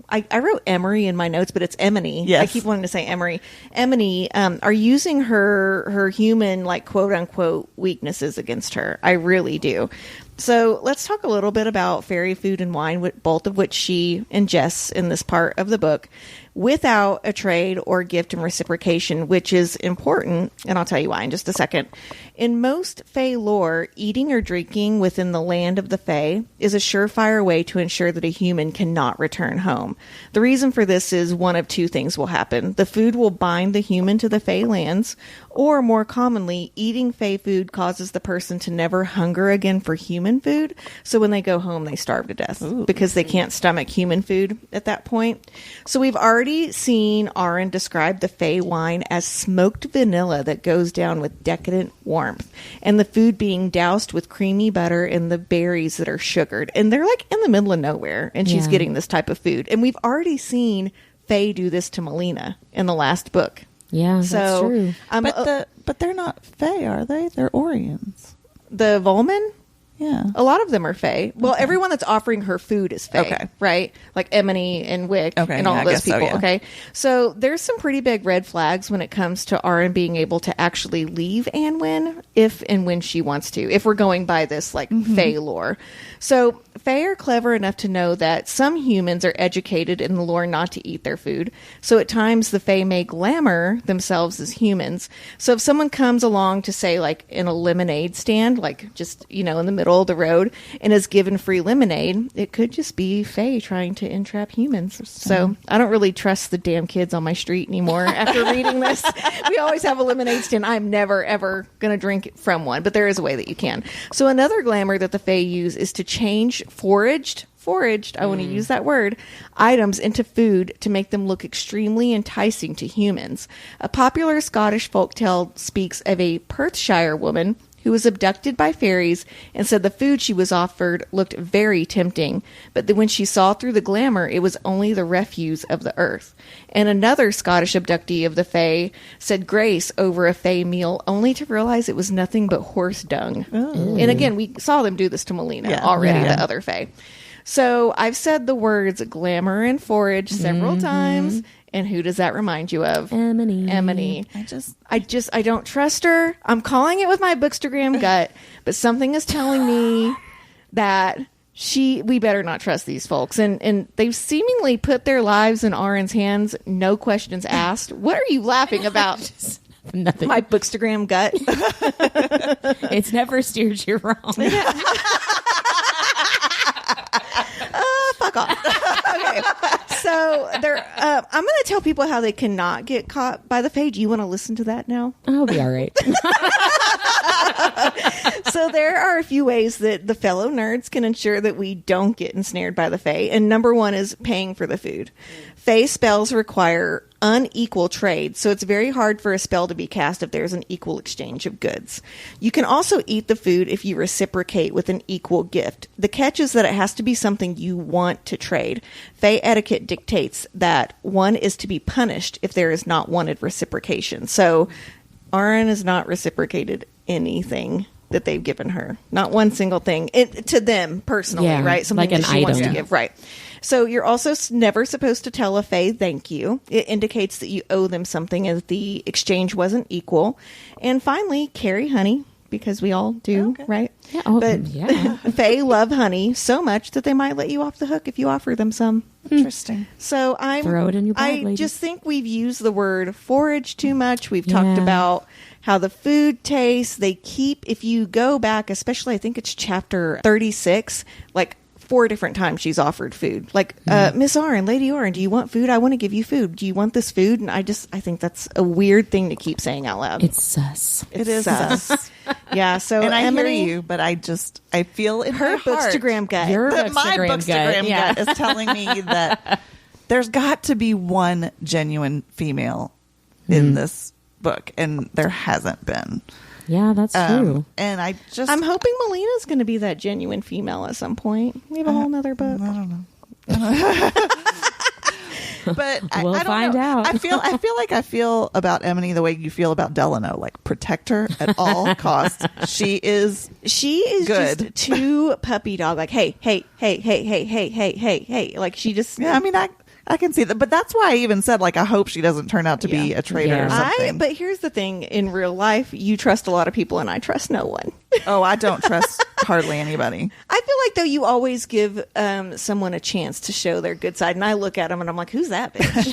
Speaker 3: I wrote Emery in my notes, but it's Emily.
Speaker 2: Yes.
Speaker 3: I keep wanting to say Emery. Emily are using her human, like, quote unquote weaknesses against her. I really do. So let's talk a little bit about fairy food and wine, both of which she ingests in this part of the book, without a trade or gift and reciprocation, which is important, and I'll tell you why in just a second. In most Fae lore, eating or drinking within the land of the Fae is a surefire way to ensure that a human cannot return home. The reason for this is one of two things will happen. The food will bind the human to the Fae lands, Or more commonly, eating Fae food causes the person to never hunger again for human food. So when they go home, they starve to death because they can't stomach human food at that point. So we've already seen Auren describe the Fae wine as smoked vanilla that goes down with decadent warmth, and the food being doused with creamy butter and the berries that are sugared. And they're like in the middle of nowhere, and she's getting this type of food. And we've already seen Fae do this to Melina in the last book.
Speaker 1: Yeah,
Speaker 3: So,
Speaker 1: that's true.
Speaker 2: But they're not Fae, are they? They're Oriens.
Speaker 3: The Volman?
Speaker 2: Yeah.
Speaker 3: A lot of them are Fae. Well, everyone that's offering her food is Fae,
Speaker 2: Okay.
Speaker 3: right? Like Emily and Wick and all
Speaker 2: I
Speaker 3: those
Speaker 2: guess so,
Speaker 3: people,
Speaker 2: yeah.
Speaker 3: okay? So there's some pretty big red flags when it comes to Auren being able to actually leave Anwen if and when she wants to, if we're going by this, like, Fae lore. So Fae are clever enough to know that some humans are educated in the lore not to eat their food. So at times the Fae may glamour themselves as humans. So if someone comes along to, say, like in a lemonade stand, like just, in the middle of the road, and is given free lemonade, it could just be Fae trying to entrap humans. So I don't really trust the damn kids on my street anymore after reading this. We always have a lemonade stand. I'm never, ever going to drink from one, but there is a way that you can. So another glamour that the Fae use is to change foraged, I want to use that word, items into food to make them look extremely enticing to humans. A popular Scottish folktale speaks of a Perthshire woman who was abducted by fairies and said the food she was offered looked very tempting, but that when she saw through the glamour, it was only the refuse of the earth. And another Scottish abductee of the Fae said grace over a Fae meal only to realize it was nothing but horse dung. And again, we saw them do this to Melina already, the other Fae. So I've said the words glamour and forage several times. And who does that remind you of?
Speaker 1: Emily.
Speaker 3: I don't trust her. I'm calling it with my bookstagram gut, but something is telling me that we better not trust these folks. And they've seemingly put their lives in Auren's hands, no questions asked. What are you laughing about?
Speaker 1: Nothing.
Speaker 3: My bookstagram gut.
Speaker 1: It's never steered you wrong.
Speaker 3: Fuck off. Okay. So I'm going to tell people how they cannot get caught by the Fae. Do you want to listen to that now?
Speaker 1: I'll be all right.
Speaker 3: So there are a few ways that the fellow nerds can ensure that we don't get ensnared by the Fae. And number one is paying for the food. Fae spells require unequal trade, so it's very hard for a spell to be cast if there's an equal exchange of goods. You can also eat the food if you reciprocate with an equal gift. The catch is that it has to be something you want to trade. Fae etiquette dictates that one is to be punished if there is not wanted reciprocation. So Auren has not reciprocated anything that they've given her. Not one single thing. To them personally, right? Something
Speaker 1: like
Speaker 3: that she wants to give. Right. So you're also never supposed to tell a Fae thank you. It indicates that you owe them something if the exchange wasn't equal. And finally, carry honey, because we all do, right?
Speaker 1: Yeah.
Speaker 3: But Fae love honey so much that they might let you off the hook if you offer them some.
Speaker 2: Interesting.
Speaker 3: So
Speaker 1: Throw it in your bag,
Speaker 3: I
Speaker 1: ladies.
Speaker 3: just think we've used the word forage too much. We've talked about how the food tastes. They keep, if you go back, especially I think it's chapter 36, like 4 different times she's offered food. Like, Miss Auren, Lady Auren, do you want food? I want to give you food. Do you want this food? And I think that's a weird thing to keep saying out loud.
Speaker 1: It's sus.
Speaker 2: It is sus.
Speaker 3: Yeah, so
Speaker 2: And I
Speaker 3: Emily,
Speaker 2: hear you, but I feel in
Speaker 3: her
Speaker 2: my heart
Speaker 3: bookstagram gut.
Speaker 1: Your
Speaker 2: that my
Speaker 1: bookstagram gut.
Speaker 2: gut is telling me that there's got to be one genuine female in this book, and there hasn't been.
Speaker 1: Yeah, that's true.
Speaker 2: And
Speaker 3: I'm hoping Melina's going to be that genuine female at some point. We have a whole nother book.
Speaker 2: I don't know. But
Speaker 1: We'll
Speaker 2: I don't
Speaker 1: find
Speaker 2: know.
Speaker 1: out.
Speaker 2: I feel about Emily the way you feel about Delano. Like, protect her at all costs. She is good.
Speaker 3: Just too puppy dog. Like, hey. Like, she just...
Speaker 2: Yeah, I mean, I can see that, but that's why I even said, like, I hope she doesn't turn out to be a traitor or something.
Speaker 3: But here's the thing: in real life, you trust a lot of people, and I trust no one.
Speaker 2: Oh, I don't trust hardly anybody.
Speaker 3: I feel like though you always give someone a chance to show their good side, and I look at them and I'm like, "Who's that bitch?"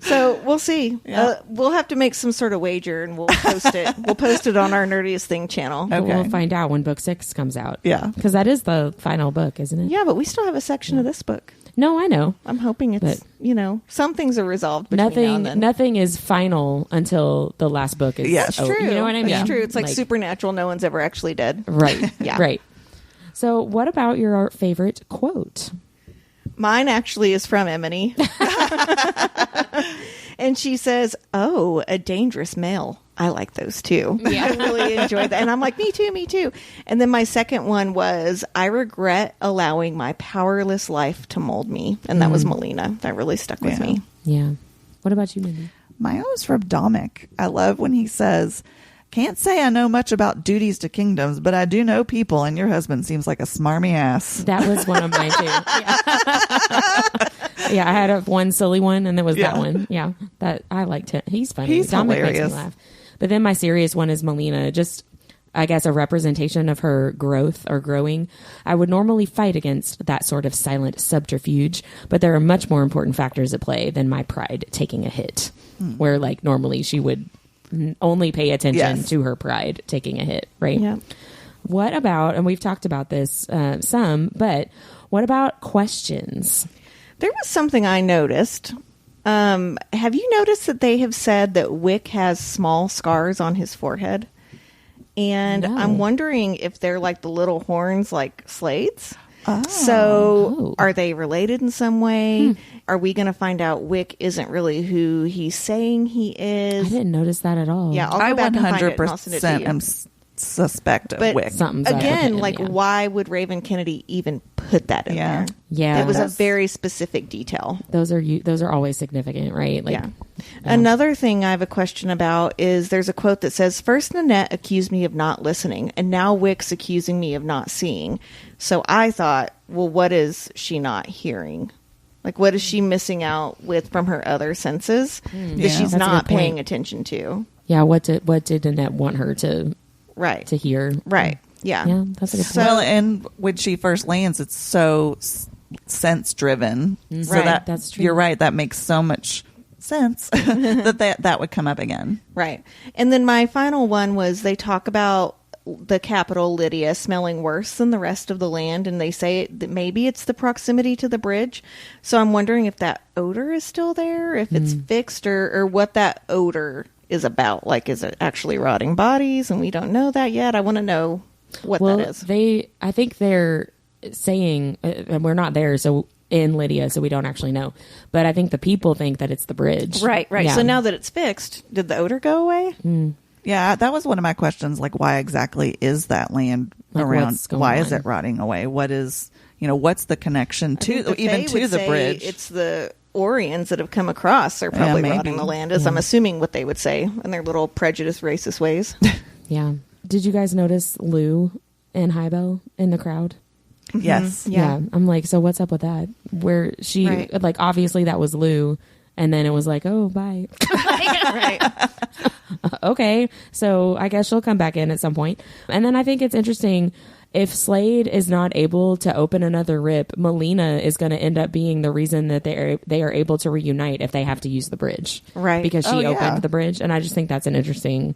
Speaker 3: So we'll see.
Speaker 2: Yeah.
Speaker 3: We'll have to make some sort of wager, and we'll post it. We'll post it on our Nerdiest Thing channel.
Speaker 2: Okay.
Speaker 1: We'll find out when book 6 comes out.
Speaker 2: Yeah.
Speaker 1: Because that is the final book, isn't it?
Speaker 3: Yeah, but we still have a section of this book.
Speaker 1: No, I know.
Speaker 3: I'm hoping it's, some things are resolved between now and then.
Speaker 1: Nothing is final until the last book is
Speaker 2: Yes.
Speaker 3: True.
Speaker 1: You know what I mean?
Speaker 3: It's true. It's like supernatural. No one's ever actually dead.
Speaker 1: Right.
Speaker 3: Yeah.
Speaker 1: Right. So what about your favorite quote?
Speaker 3: Mine actually is from Emily. And she says, "Oh, a dangerous male." I like those too. Yeah. I really enjoyed that. And I'm like, me too. And then my second one was, "I regret allowing my powerless life to mold me." And that was Melina. That really stuck with me.
Speaker 1: Yeah. What about you, Mindy?
Speaker 2: Mine was from Dominic. I love when he says, "Can't say I know much about duties to kingdoms, but I do know people, and your husband seems like a smarmy ass."
Speaker 1: That was one of mine too. Yeah, I had one silly one, and there was that one. Yeah, that I liked him. He's funny.
Speaker 2: He's
Speaker 1: Dominic
Speaker 2: hilarious.
Speaker 1: Makes me laugh. But then my serious one is Melina. Just, I guess, a representation of her growth or growing. "I would normally fight against that sort of silent subterfuge, but there are much more important factors at play than my pride taking a hit." Where, like, normally she would only pay attention to her pride taking a hit, right?
Speaker 3: Yeah.
Speaker 1: What about, and we've talked about this some, but what about questions?
Speaker 3: There was something I noticed. Have you noticed that they have said that Wick has small scars on his forehead? And
Speaker 1: No.
Speaker 3: I'm wondering if they're like the little horns like Slade's. So are they related in some way? Are we going to find out Wick isn't really who he's saying he is?
Speaker 1: I didn't notice that at all.
Speaker 3: Yeah, I'll
Speaker 2: I
Speaker 3: go back and find it and I'll send it to
Speaker 2: 100%
Speaker 3: you.
Speaker 2: am suspect of
Speaker 3: But
Speaker 2: Wick.
Speaker 1: Something's up with
Speaker 3: Again,
Speaker 1: him,
Speaker 3: like,
Speaker 1: yeah.
Speaker 3: why would Raven Kennedy even put that in
Speaker 2: Yeah.
Speaker 3: there?
Speaker 1: Yeah.
Speaker 3: It was a
Speaker 2: That's-
Speaker 3: very specific detail.
Speaker 1: Those are always significant, right? Like,
Speaker 3: Yeah. Another thing I have a question about is there's a quote that says, "First Nanette accused me of not listening, and now Wick's accusing me of not seeing." So I thought, well, what is she not hearing? Like, what is she missing out with from her other senses that
Speaker 2: Yeah.
Speaker 3: she's
Speaker 1: That's a
Speaker 3: not
Speaker 1: good point.
Speaker 3: paying attention to?
Speaker 1: Yeah, what did Annette want her to
Speaker 3: Right.
Speaker 1: hear?
Speaker 3: Right. Yeah.
Speaker 1: Yeah, that's a good
Speaker 3: So-
Speaker 1: point.
Speaker 2: Well, and when she first lands, it's so sense driven. So
Speaker 3: Right,
Speaker 1: that's true.
Speaker 2: You're right. That makes so much sense that would come up again.
Speaker 3: Right. And then my final one was they talk about the capital, Lydia, smelling worse than the rest of the land. And they say that maybe it's the proximity to the bridge. So I'm wondering if that odor is still there, if it's fixed, or what that odor is about. Like, is it actually rotting bodies? And we don't know that yet. I want to know what
Speaker 1: Well,
Speaker 3: that is.
Speaker 1: I think they're saying, and we're not there, so in Lydia, so we don't actually know. But I think the people think that it's the bridge.
Speaker 3: Right.
Speaker 1: Yeah.
Speaker 3: So now that it's fixed, did the odor go away?
Speaker 2: Yeah, that was one of my questions. Like, why exactly is that land
Speaker 1: Like,
Speaker 2: around?
Speaker 1: what's going
Speaker 2: Why is
Speaker 1: on?
Speaker 2: it rotting away? What is, what's the connection
Speaker 3: I think
Speaker 2: to
Speaker 3: that
Speaker 2: even
Speaker 3: they
Speaker 2: to
Speaker 3: would
Speaker 2: the
Speaker 3: say
Speaker 2: bridge?
Speaker 3: It's the Orions that have come across are probably
Speaker 2: maybe.
Speaker 3: rotting the land, is I'm assuming what they would say in their little prejudiced racist ways.
Speaker 1: Yeah. Did you guys notice Lou and Hybel in the crowd?
Speaker 2: Yes.
Speaker 3: Yeah.
Speaker 1: I'm like, so what's up with that? Where she,
Speaker 3: Right.
Speaker 1: like, obviously that was Lou, and then it was like, oh, bye.
Speaker 3: Right.
Speaker 1: Okay, so I guess she'll come back in at some point. And then I think it's interesting, if Slade is not able to open another rip, Melina is going to end up being the reason that they are able to reunite if they have to use the bridge.
Speaker 3: Right.
Speaker 1: Because she
Speaker 2: Oh, yeah.
Speaker 1: opened the bridge. And I just think that's an interesting,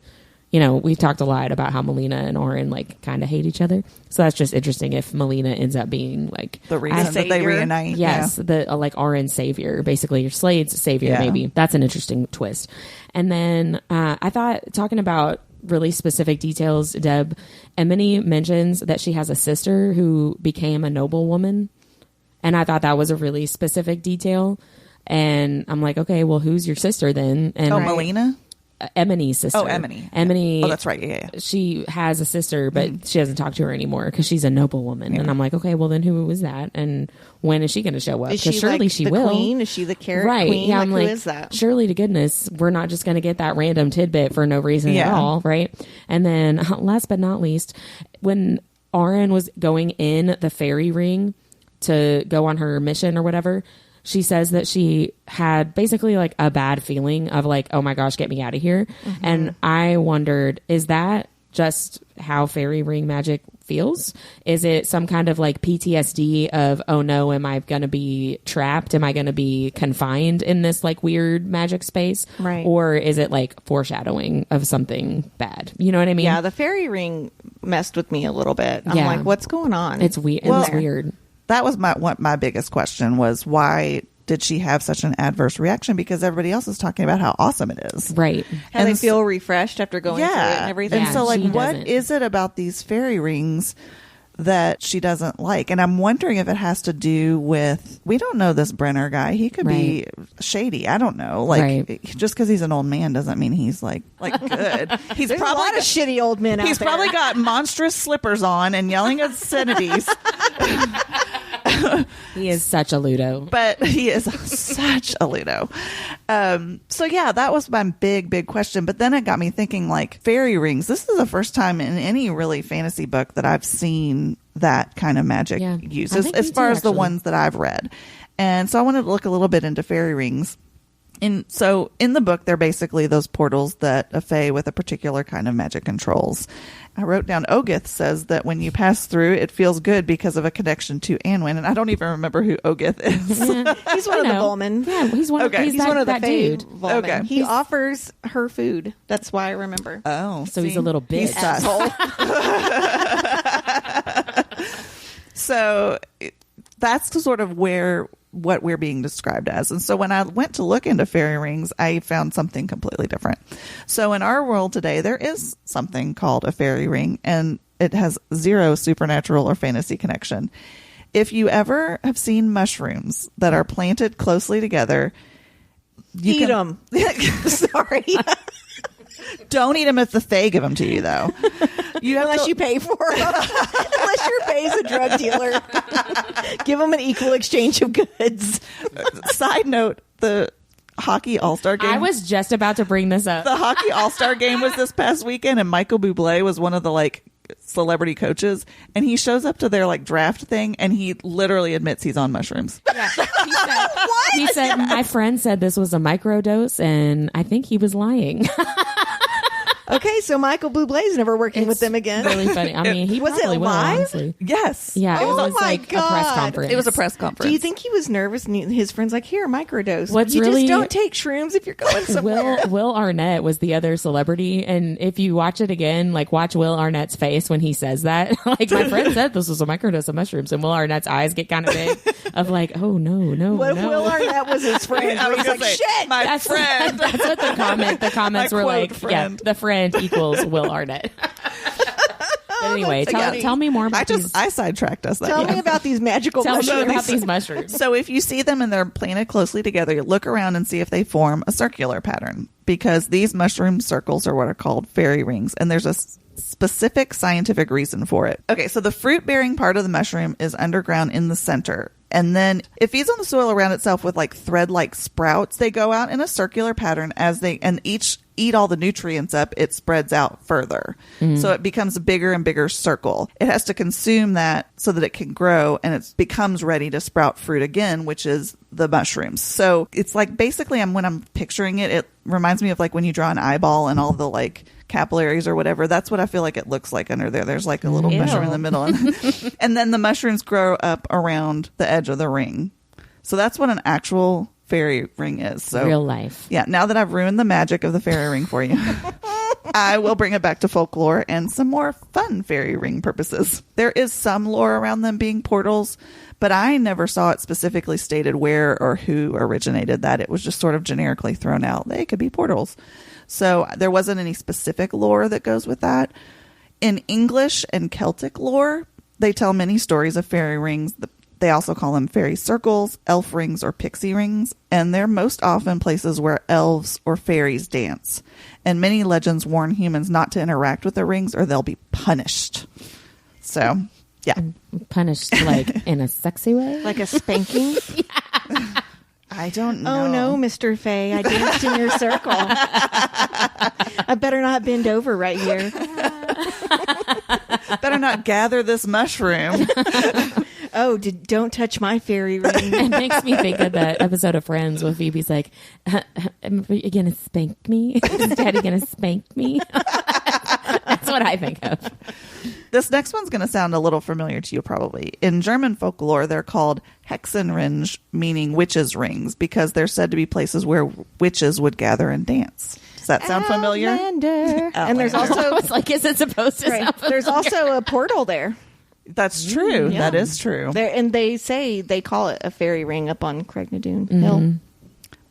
Speaker 1: we've talked a lot about how Melina and Auren, like, kind of hate each other. So that's just interesting if Melina ends up being, like,
Speaker 2: The reason that they
Speaker 3: savior.
Speaker 2: reunite.
Speaker 1: yes, the like Auren's savior, basically your Slade's savior.
Speaker 2: Yeah.
Speaker 1: Maybe that's an interesting twist. And then I thought, talking about really specific details, Deb, Emily mentions that she has a sister who became a noblewoman, and I thought that was a really specific detail. And I'm like, okay, well, who's your sister then? And
Speaker 2: Oh, Melina?
Speaker 1: Emily's sister.
Speaker 2: Oh, Emily.
Speaker 1: Emily.
Speaker 2: Oh, that's right. Yeah.
Speaker 1: She has a sister, but she doesn't talk to her anymore because she's a noblewoman.
Speaker 2: Yeah.
Speaker 1: And I'm like, okay, well, then who was that? And when is she going to show up?
Speaker 3: Is
Speaker 1: Because
Speaker 3: she
Speaker 1: surely
Speaker 3: like
Speaker 1: she
Speaker 3: the
Speaker 1: will.
Speaker 3: queen? Is she the carrot
Speaker 1: Right.
Speaker 3: queen?
Speaker 1: Yeah,
Speaker 3: Like,
Speaker 1: I'm
Speaker 3: who
Speaker 1: like,
Speaker 3: is that?
Speaker 1: surely to goodness, we're not just going to get that random tidbit for no reason at
Speaker 2: Yeah.
Speaker 1: all, right? And then last but not least, when Auren was going in the fairy ring to go on her mission or whatever, she says that she had basically like a bad feeling of like, oh my gosh, get me out of here. And I wondered, is that just how fairy ring magic feels? Is it some kind of like PTSD of, oh no, am I going to be trapped? Am I going to be confined in this like weird magic space?
Speaker 3: Right.
Speaker 1: Or is it like foreshadowing of something bad? You know what I mean?
Speaker 3: Yeah, the fairy ring messed with me a little bit. I'm
Speaker 1: Yeah.
Speaker 3: like, what's going on?
Speaker 1: It's weird.
Speaker 3: Well,
Speaker 1: It's weird.
Speaker 2: that was my biggest question was, why did she have such an adverse reaction? Because everybody else is talking about how awesome it is.
Speaker 1: Right.
Speaker 3: How they feel refreshed after going through it and everything.
Speaker 2: And so, like,
Speaker 1: she
Speaker 2: what
Speaker 1: doesn't.
Speaker 2: is it about these fairy rings that she doesn't like? And I'm wondering if it has to do with, we don't know this Brenner guy. He could be shady. I don't know. Like, just because he's an old man doesn't mean he's like good. He's
Speaker 3: There's
Speaker 2: probably
Speaker 3: a lot of shitty old men out there.
Speaker 2: He's probably got monstrous slippers on and yelling obscenities.
Speaker 1: He is such a Ludo.
Speaker 2: But he is such a Ludo. So yeah, that was my big question. But then it got me thinking, like, fairy rings. This is the first time in any really fantasy book that I've seen that kind of magic used, as far as the ones that I've read. And so I wanted to look a little bit into fairy rings. So in the book, they're basically those portals that a fae with a particular kind of magic controls. I wrote down Ogith says that when you pass through, it feels good because of a connection to Anwen. And I don't even remember who Ogith is.
Speaker 1: Yeah.
Speaker 3: He's one of the Volmen.
Speaker 1: Yeah, he's one.
Speaker 2: Okay.
Speaker 1: He's
Speaker 3: one of the
Speaker 1: that
Speaker 3: Fae
Speaker 1: dude.
Speaker 3: Volmen.
Speaker 2: Okay.
Speaker 3: He offers her food. That's why I remember.
Speaker 2: Oh,
Speaker 1: So he's a little bitch.
Speaker 2: He's sus. So that's sort of what we're being described as. And so when I went to look into fairy rings, I found something completely different. So in our world today, there is something called a fairy ring, and it has zero supernatural or fantasy connection. If you ever have seen mushrooms that are planted closely together,
Speaker 3: Eat them.
Speaker 2: Sorry. Don't eat them if the Fae give them to you, though.
Speaker 3: Unless you pay for them. Unless your Fae's a drug dealer. Give them an equal exchange of goods.
Speaker 2: Side note, the hockey all-star game.
Speaker 1: I was just about to bring this up.
Speaker 2: The hockey all-star game was this past weekend, and Michael Bublé was one of the celebrity coaches, and he shows up to their draft thing, and he literally admits he's on mushrooms.
Speaker 1: Yeah. He said, my friend said this was a microdose, and I think he was lying.
Speaker 3: Okay, so Michael Bublé's never working with them again.
Speaker 1: Really funny. I mean, he
Speaker 3: Was it
Speaker 1: probably will,
Speaker 3: live?
Speaker 1: honestly.
Speaker 2: Yes.
Speaker 1: Yeah, it
Speaker 3: Oh
Speaker 1: was
Speaker 3: my
Speaker 1: like a press
Speaker 3: God.
Speaker 1: conference.
Speaker 2: It was a press conference.
Speaker 3: Do you think he was nervous and his friend's like, here, microdose?
Speaker 1: What's
Speaker 3: you
Speaker 1: really-
Speaker 3: just don't take shrooms if you're going somewhere.
Speaker 1: Will Arnett was the other celebrity, and if you watch it again, watch Will Arnett's face when he says that. My friend said this was a microdose of mushrooms, and Will Arnett's eyes get kind of big of oh no.
Speaker 3: What if
Speaker 1: no.
Speaker 3: Will Arnett was his friend?
Speaker 2: I was
Speaker 3: He's
Speaker 2: gonna
Speaker 3: like,
Speaker 2: say,
Speaker 3: shit!
Speaker 2: my friend.
Speaker 1: That's what the comments
Speaker 2: My
Speaker 1: were
Speaker 2: quote
Speaker 1: like.
Speaker 2: friend.
Speaker 1: Yeah, the friend equals Will Arnett. But anyway, tell me more about these.
Speaker 2: I sidetracked us.
Speaker 3: Tell me about these magical
Speaker 1: Tell me
Speaker 3: mushrooms.
Speaker 1: about these mushrooms.
Speaker 2: So if you see them and they're planted closely together, you look around and see if they form a circular pattern, because these mushroom circles are what are called fairy rings, and there's a specific scientific reason for it. Okay, so the fruit-bearing part of the mushroom is underground in the center, and then it feeds on the soil around itself with thread-like sprouts. They go out in a circular pattern and each eat all the nutrients up, it spreads out further. So it becomes a bigger and bigger circle. It has to consume that so that it can grow, and it becomes ready to sprout fruit again, which is the mushrooms. So it's basically, when I'm picturing it, it reminds me of when you draw an eyeball and all the capillaries or whatever. That's what I feel like it looks like under there. There's a little
Speaker 1: Ew.
Speaker 2: mushroom in the middle. And then the mushrooms grow up around the edge of the ring. So that's what an actual fairy ring is. So
Speaker 1: Real life.
Speaker 2: yeah, now that I've ruined the magic of the fairy ring for you, I will bring it back to folklore and some more fun fairy ring purposes. There is some lore around them being portals, but I never saw it specifically stated where or who originated that. It was just sort of generically thrown out. They could be portals. So there wasn't any specific lore that goes with that. In English and Celtic lore, they tell many stories of fairy rings. They also call them fairy circles, elf rings, or pixie rings, and they're most often places where elves or fairies dance. And many legends warn humans not to interact with the rings or they'll be punished. So, yeah.
Speaker 1: Punished in a sexy way.
Speaker 3: Like a spanking?
Speaker 2: I don't know.
Speaker 3: Oh no, Mr. Faye, I danced in your circle. I better not bend over right here.
Speaker 2: Better not gather this mushroom.
Speaker 3: Oh, don't touch my fairy ring.
Speaker 1: It makes me think of that episode of Friends where Phoebe's like, are you going to spank me? Is Daddy going to spank me? That's what I think of.
Speaker 2: This next one's going to sound a little familiar to you probably. In German folklore, they're called Hexenringe, meaning witches' rings, because they're said to be places where witches would gather and dance. Does that sound familiar?
Speaker 3: Outlander. And there's also
Speaker 1: It's like, is it supposed to sound familiar?
Speaker 3: there's also a portal there.
Speaker 2: That's true.
Speaker 3: Yeah.
Speaker 2: That is true.
Speaker 3: And they call it a fairy ring up on Cregnadoon Hill.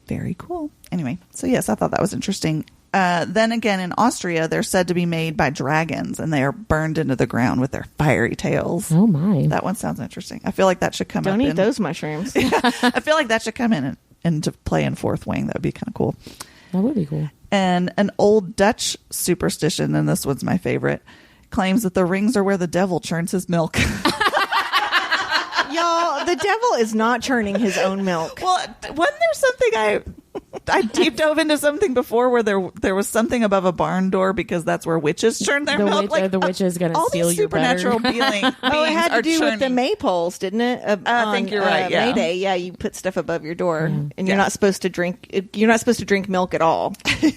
Speaker 2: Very cool. Anyway, so yes, I thought that was interesting. Then again, in Austria, they're said to be made by dragons, and they are burned into the ground with their fiery tails.
Speaker 1: Oh my!
Speaker 2: That one sounds interesting. I feel like that should come.
Speaker 3: Don't eat those mushrooms.
Speaker 2: I feel like that should come into play in Fourth Wing. That would be kind of cool.
Speaker 1: That would be cool.
Speaker 2: And an old Dutch superstition, and this one's my favorite, claims that the rings are where the devil churns his milk.
Speaker 3: Y'all, the devil is not churning his own milk.
Speaker 2: Well, wasn't there something I deep dove into something before where there was something above a barn door because that's where witches churn their milk.
Speaker 1: The witch is going to
Speaker 2: all
Speaker 1: steal
Speaker 2: these
Speaker 1: your butter.
Speaker 2: supernatural beings
Speaker 3: It had to
Speaker 2: are
Speaker 3: do with the
Speaker 2: churning.
Speaker 3: maypoles, didn't it?
Speaker 2: I think you're right. Yeah.
Speaker 3: May Day, yeah, you put stuff above your door, and you're not supposed to drink. You're not supposed to drink milk at all,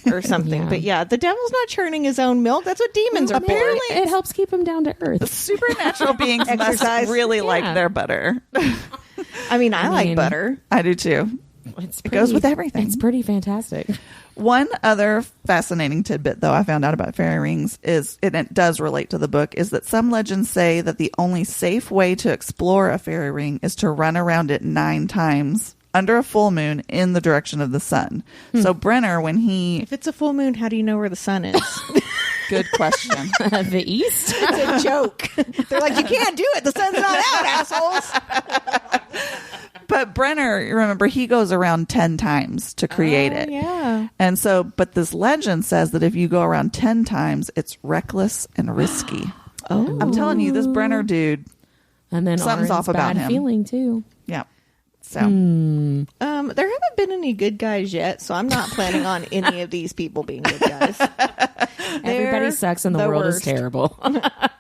Speaker 3: or something.
Speaker 1: Yeah.
Speaker 3: But yeah, the devil's not churning his own milk. That's what demons are for.
Speaker 2: Apparently-
Speaker 1: It helps keep him down to earth.
Speaker 2: Supernatural beings must
Speaker 3: Exercise.
Speaker 2: really like
Speaker 1: Yeah.
Speaker 2: their butter.
Speaker 3: I mean, I like
Speaker 1: mean-
Speaker 3: butter.
Speaker 2: I do too.
Speaker 1: It
Speaker 2: goes with everything.
Speaker 1: It's pretty fantastic.
Speaker 2: One other fascinating tidbit, though, I found out about fairy rings is, and it does relate to the book, is that some legends say that the only safe way to explore a fairy ring is to run around it 9 times under a full moon in the direction of the sun. So Brenner, when he...
Speaker 3: If it's a full moon, how do you know where the sun is?
Speaker 2: Good question.
Speaker 1: The East?
Speaker 3: It's a joke. They're like, you can't do it. The sun's not out, assholes.
Speaker 2: But Brenner, remember, he goes around 10 times to create it.
Speaker 3: Yeah.
Speaker 2: And so, but this legend says that if you go around 10 times, it's reckless and risky. I'm telling you, this Brenner dude,
Speaker 1: And then
Speaker 2: Something's
Speaker 1: Auren's
Speaker 2: off about
Speaker 1: bad
Speaker 2: him.
Speaker 1: feeling too.
Speaker 2: yeah. So,
Speaker 3: There haven't been any good guys yet, so I'm not planning on any of these people being good guys.
Speaker 1: Everybody sucks and the world
Speaker 3: worst.
Speaker 1: is terrible.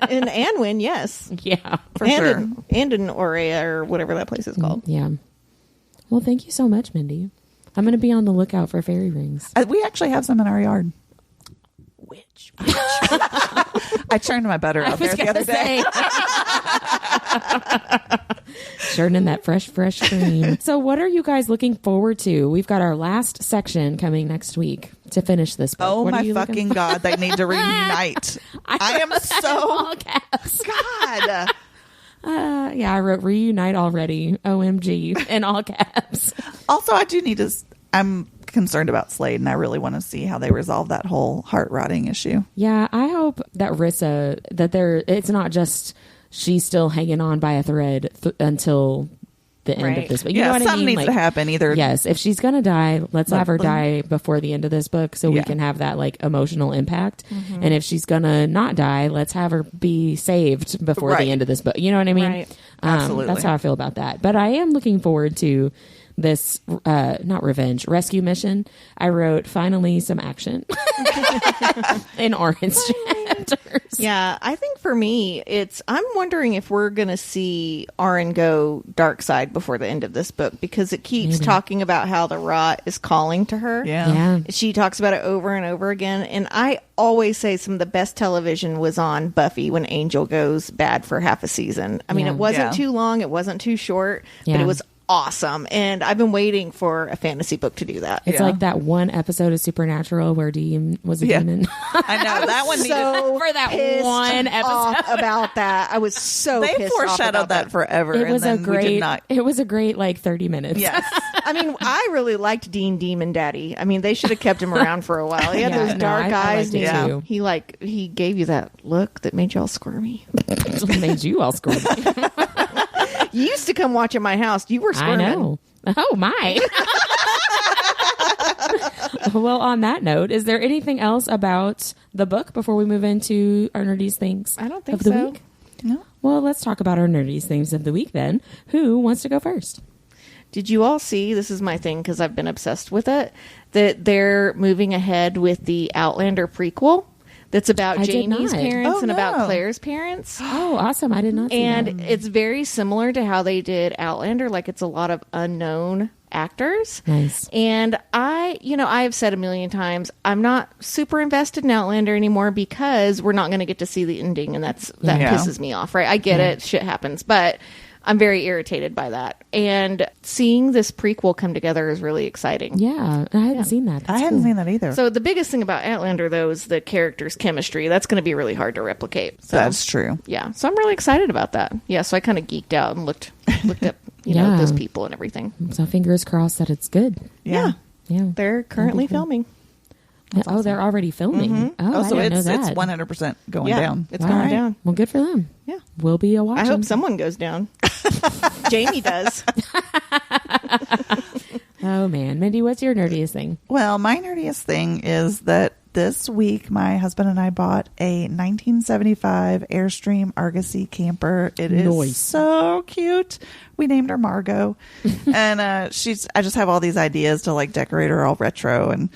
Speaker 3: In Anwin, yes.
Speaker 1: Yeah.
Speaker 2: for sure.
Speaker 3: And in Aurea, or whatever that place is called.
Speaker 1: Yeah. Well, thank you so much, Mindy. I'm going to be on the lookout for fairy rings.
Speaker 2: We actually have some in our yard.
Speaker 3: Which?
Speaker 2: I churned my butter out there the other day.
Speaker 1: Churning that fresh cream. So what are you guys looking forward to? We've got our last section coming next week to finish this book.
Speaker 2: Oh
Speaker 1: What are
Speaker 2: my
Speaker 1: you looking-
Speaker 2: fucking God, they need to reunite. I am so...
Speaker 1: All caps.
Speaker 2: God.
Speaker 1: Yeah, I wrote reunite already. OMG in all caps.
Speaker 2: Also, I do need to... I'm concerned about Slade, and I really want to see how they resolve that whole heart rotting issue.
Speaker 1: Yeah, I hope that Rissa, it's not just she's still hanging on by a thread until the end of this book. You know what I
Speaker 2: something
Speaker 1: mean?
Speaker 2: needs to happen. Either
Speaker 1: Yes, if she's gonna die, let's have her die before the end of this book, so we
Speaker 2: Yeah.
Speaker 1: can have that like emotional impact. And if she's gonna not die, let's have her be saved before
Speaker 2: Right.
Speaker 1: the end of this book. You know what I mean?
Speaker 3: Right.
Speaker 2: Absolutely.
Speaker 1: That's how I feel about that. But I am looking forward to this not revenge rescue mission. I wrote finally some action in Auren's chapters.
Speaker 3: Yeah, I think for me, I'm wondering if we're going to see Auren go dark side before the end of this book, because it keeps talking about how the rot is calling to her.
Speaker 1: Yeah.
Speaker 3: She talks about it over and over again. And I always say some of the best television was on Buffy when Angel goes bad for half a season. I mean,
Speaker 1: Yeah.
Speaker 3: it wasn't
Speaker 2: Yeah.
Speaker 3: too long. It wasn't too short, but
Speaker 1: Yeah.
Speaker 3: it was awesome. And I've been waiting for a fantasy book to do that.
Speaker 1: It's
Speaker 2: Yeah.
Speaker 1: like that one episode of Supernatural where Dean was a
Speaker 2: Yeah.
Speaker 1: demon.
Speaker 2: I know that one needed.
Speaker 3: So
Speaker 1: For that
Speaker 3: pissed
Speaker 1: one episode.
Speaker 3: off about that. I was so
Speaker 2: They
Speaker 3: pissed off
Speaker 2: foreshadowed
Speaker 3: about
Speaker 2: that forever.
Speaker 1: It was
Speaker 2: and then we did not.
Speaker 1: It was a great like 30 minutes.
Speaker 2: Yes.
Speaker 3: I mean, I really liked Dean Demon Daddy. I mean, they should have kept him around for a while. He had
Speaker 1: Yeah,
Speaker 3: those
Speaker 1: no,
Speaker 3: dark
Speaker 1: I
Speaker 3: eyes.
Speaker 1: liked
Speaker 3: and
Speaker 1: it
Speaker 2: too.
Speaker 3: he gave you that look that made y'all squirmy.
Speaker 1: It made you all squirmy.
Speaker 3: You used to come watch at my house. You were
Speaker 1: I
Speaker 3: squirming.
Speaker 1: know. Oh my. Well, on that note, is there anything else about the book before we move into our nerdiest things?
Speaker 3: I don't think
Speaker 1: of the
Speaker 3: so.
Speaker 1: week?
Speaker 2: No.
Speaker 1: Well, let's talk about our nerdiest things of the week then. Who wants to go first?
Speaker 3: Did you all see, this is my thing because I've been obsessed with it, that they're moving ahead with the Outlander prequel that's about
Speaker 1: I did
Speaker 3: Jamie's
Speaker 1: not.
Speaker 3: parents
Speaker 2: Oh,
Speaker 3: and about
Speaker 2: no.
Speaker 3: Claire's parents.
Speaker 1: Oh, awesome. I did not see that.
Speaker 3: And it's very similar to how they did Outlander. Like, it's a lot of unknown actors.
Speaker 1: Nice.
Speaker 3: And I have said a million times, I'm not super invested in Outlander anymore because we're not going to get to see the ending. And that
Speaker 2: Yeah.
Speaker 3: pisses me off, right? I get it. Shit happens. But I'm very irritated by that. And seeing this prequel come together is really exciting.
Speaker 1: Yeah, I hadn't seen that.
Speaker 2: I hadn't seen that either.
Speaker 3: So the biggest thing about Outlander, though, is the characters' chemistry. That's going to be really hard to replicate. So,
Speaker 2: That's true.
Speaker 3: yeah. So I'm really excited about that. Yeah, so I kind of geeked out and looked up, you know,
Speaker 1: Yeah.
Speaker 3: those people and everything.
Speaker 1: So fingers crossed that it's good.
Speaker 2: Yeah.
Speaker 1: Yeah.
Speaker 3: They're currently filming.
Speaker 1: Oh, they're already filming. Oh,
Speaker 2: so
Speaker 1: I didn't
Speaker 2: it's
Speaker 1: know that.
Speaker 2: 100% going
Speaker 3: Yeah,
Speaker 2: down.
Speaker 3: it's
Speaker 1: All
Speaker 3: going
Speaker 1: right.
Speaker 3: down.
Speaker 1: Well, good for them.
Speaker 3: Yeah.
Speaker 1: We'll be a watching.
Speaker 3: I hope someone goes down. Jamie does.
Speaker 1: Oh, man. Mindy, what's your nerdiest thing?
Speaker 2: Well, my nerdiest thing is that this week my husband and I bought a 1975 Airstream Argosy camper. It is
Speaker 1: Nice.
Speaker 2: so cute. We named her Margot. And I just have all these ideas to like decorate her all retro, and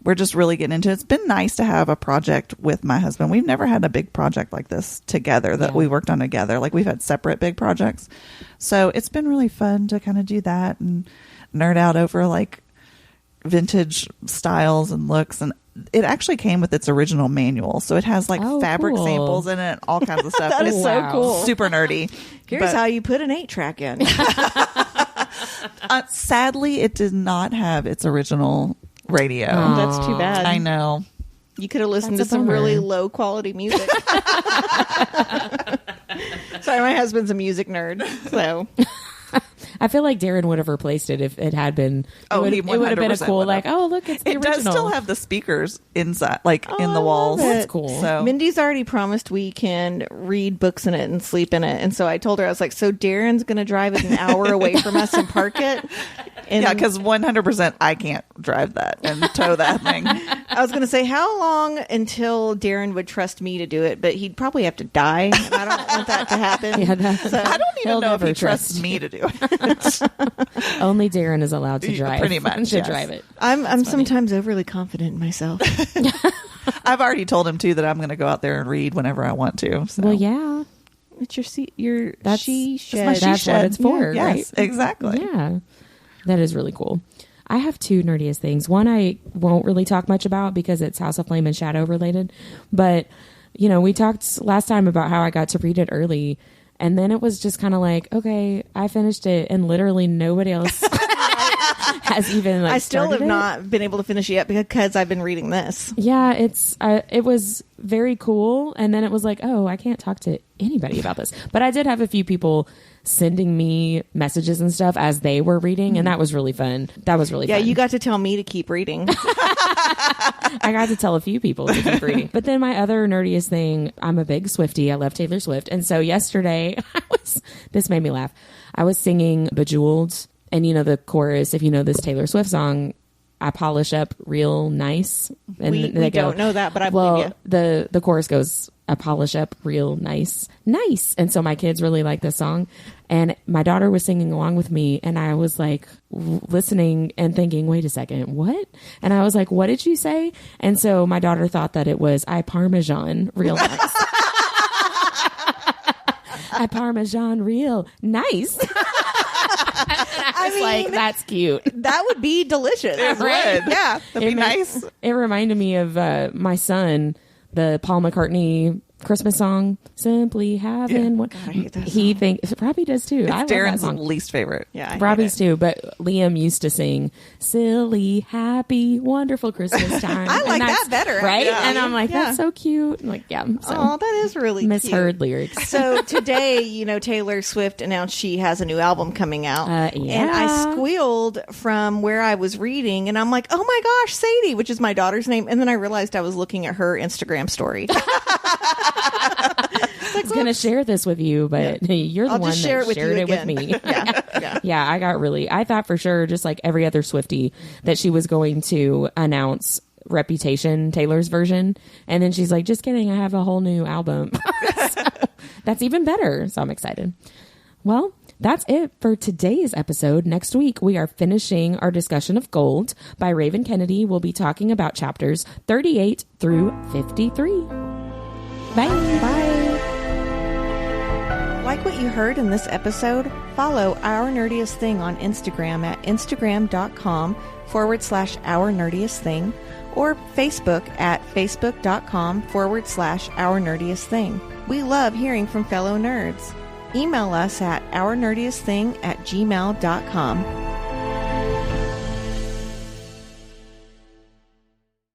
Speaker 2: we're just really getting into it. It's been nice to have a project with my husband. We've never had a big project like this together that we worked on together. Like we've had separate big projects. So it's been really fun to kind of do that and nerd out over like vintage styles and looks. And it actually came with its original manual. So it has like fabric
Speaker 1: cool.
Speaker 2: samples in it, all kinds of stuff.
Speaker 3: That
Speaker 2: It's
Speaker 3: is so cool.
Speaker 2: Super nerdy.
Speaker 3: Here's how you put an 8-track in.
Speaker 2: Sadly, it did not have its original radio.
Speaker 3: That's too bad.
Speaker 2: I know.
Speaker 3: You could have listened
Speaker 1: That's
Speaker 3: to
Speaker 1: a
Speaker 3: some
Speaker 1: bummer.
Speaker 3: really low quality music. Sorry, my husband's a music nerd. So
Speaker 1: I feel like Darren would have replaced it if it had been.
Speaker 2: He
Speaker 1: it would have been a
Speaker 2: 100%
Speaker 1: cool,
Speaker 2: would
Speaker 1: like,
Speaker 2: have.
Speaker 1: oh, look, it's the
Speaker 2: It
Speaker 1: original.
Speaker 2: does still have the speakers inside, like in the
Speaker 3: I
Speaker 2: walls.
Speaker 3: love it.
Speaker 1: That's cool.
Speaker 2: So
Speaker 3: Mindy's already promised we can read books in it and sleep in it. And so I told her, I was like, so Darren's going to drive it an hour away from us and park it. And
Speaker 2: yeah, because 100% I can't drive that and tow that thing.
Speaker 3: I was going to say, how long until Darren would trust me to do it? But he'd probably have to die. And I don't want that to happen.
Speaker 1: Yeah, that-
Speaker 3: So-
Speaker 2: I don't
Speaker 1: He'll
Speaker 2: even know if
Speaker 1: never
Speaker 2: he trusts
Speaker 1: trust
Speaker 2: me to do it.
Speaker 1: Only Darren is allowed to
Speaker 2: Yeah,
Speaker 1: drive.
Speaker 2: pretty much,
Speaker 1: to
Speaker 2: yes.
Speaker 1: drive it.
Speaker 3: I'm sometimes overly confident in myself.
Speaker 2: I've already told him too that I'm going to go out there and read whenever I want to. So.
Speaker 1: Well, yeah.
Speaker 3: It's your seat. Your
Speaker 1: That's-
Speaker 3: she
Speaker 2: It's my
Speaker 3: shed.
Speaker 2: she
Speaker 1: That's what
Speaker 2: shed.
Speaker 1: it's for,
Speaker 2: Yeah,
Speaker 1: right?
Speaker 2: yes, exactly.
Speaker 1: Yeah. That is really cool. I have two nerdiest things. One I won't really talk much about because it's House of Flame and Shadow related. But, you know, we talked last time about how I got to read it early. And then it was just kind of like, okay, I finished it. And literally nobody else has even like
Speaker 3: I still have
Speaker 1: started it.
Speaker 3: not been able to finish it yet because I've been reading this.
Speaker 1: Yeah, it was very cool, and then it was like, oh, I can't talk to anybody about this. But I did have a few people sending me messages and stuff as they were reading, and that was really fun. That was really
Speaker 3: Yeah,
Speaker 1: fun.
Speaker 3: you got to tell me to keep reading.
Speaker 1: I got to tell a few people to keep reading. But then my other nerdiest thing, I'm a big Swiftie. I love Taylor Swift, and so yesterday this made me laugh. I was singing Bejeweled, and you know the chorus. If you know this Taylor Swift song, I polish up real nice. And
Speaker 3: we
Speaker 1: they go,
Speaker 3: don't know that, but I believe you.
Speaker 1: the chorus goes, I polish up real nice. And so my kids really like this song. And my daughter was singing along with me, and I was like listening and thinking, wait a second, what? And I was like, what did you say? And so my daughter thought that it was I Parmesan real nice. I Parmesan real nice. I was like, that's cute.
Speaker 3: That would be delicious.
Speaker 1: Right?
Speaker 2: Yeah, that'd be nice.
Speaker 1: It reminded me of my son, the Paul McCartney Christmas song, "Simply Having One."
Speaker 3: God, I hate that
Speaker 1: He
Speaker 3: song.
Speaker 1: thinks Robbie does too. I love
Speaker 2: It's
Speaker 1: that
Speaker 2: Darren's
Speaker 1: song.
Speaker 2: least favorite.
Speaker 3: Yeah, I hate
Speaker 1: Robbie's
Speaker 3: it.
Speaker 1: too, but Liam used to sing "Silly, Happy, Wonderful Christmas Time."
Speaker 3: I
Speaker 1: And
Speaker 3: like
Speaker 1: that's-
Speaker 3: that better,
Speaker 1: right?
Speaker 3: actually.
Speaker 1: And I'm like,
Speaker 3: Yeah.
Speaker 1: that's so cute. I'm like, yeah, so
Speaker 3: Oh, that is really
Speaker 1: misheard
Speaker 3: cute.
Speaker 1: lyrics.
Speaker 3: So today, you know, Taylor Swift announced she has a new album coming out.
Speaker 1: Yeah.
Speaker 3: And I squealed from where I was reading, and I'm like, oh my gosh, Sadie, which is my daughter's name. And then I realized I was looking at her Instagram story.
Speaker 1: I was going to share this with you, but you're the
Speaker 3: I'll
Speaker 1: one
Speaker 3: just share
Speaker 1: that
Speaker 3: it with
Speaker 1: shared
Speaker 3: you
Speaker 1: it with
Speaker 3: again.
Speaker 1: me.
Speaker 3: Yeah.
Speaker 1: Yeah, I thought for sure, just like every other Swiftie, that she was going to announce Reputation, Taylor's version. And then she's like, just kidding, I have a whole new album. So, that's even better. So I'm excited. Well, that's it for today's episode. Next week, we are finishing our discussion of Gold by Raven Kennedy. We'll be talking about chapters 38 through 53. Bye.
Speaker 3: Bye. Like what you heard in this episode? Follow Our Nerdiest Thing on Instagram at instagram.com/Our Nerdiest Thing or Facebook at facebook.com/Our Nerdiest Thing. We love hearing from fellow nerds. email us at ournerdiestthing@gmail.com.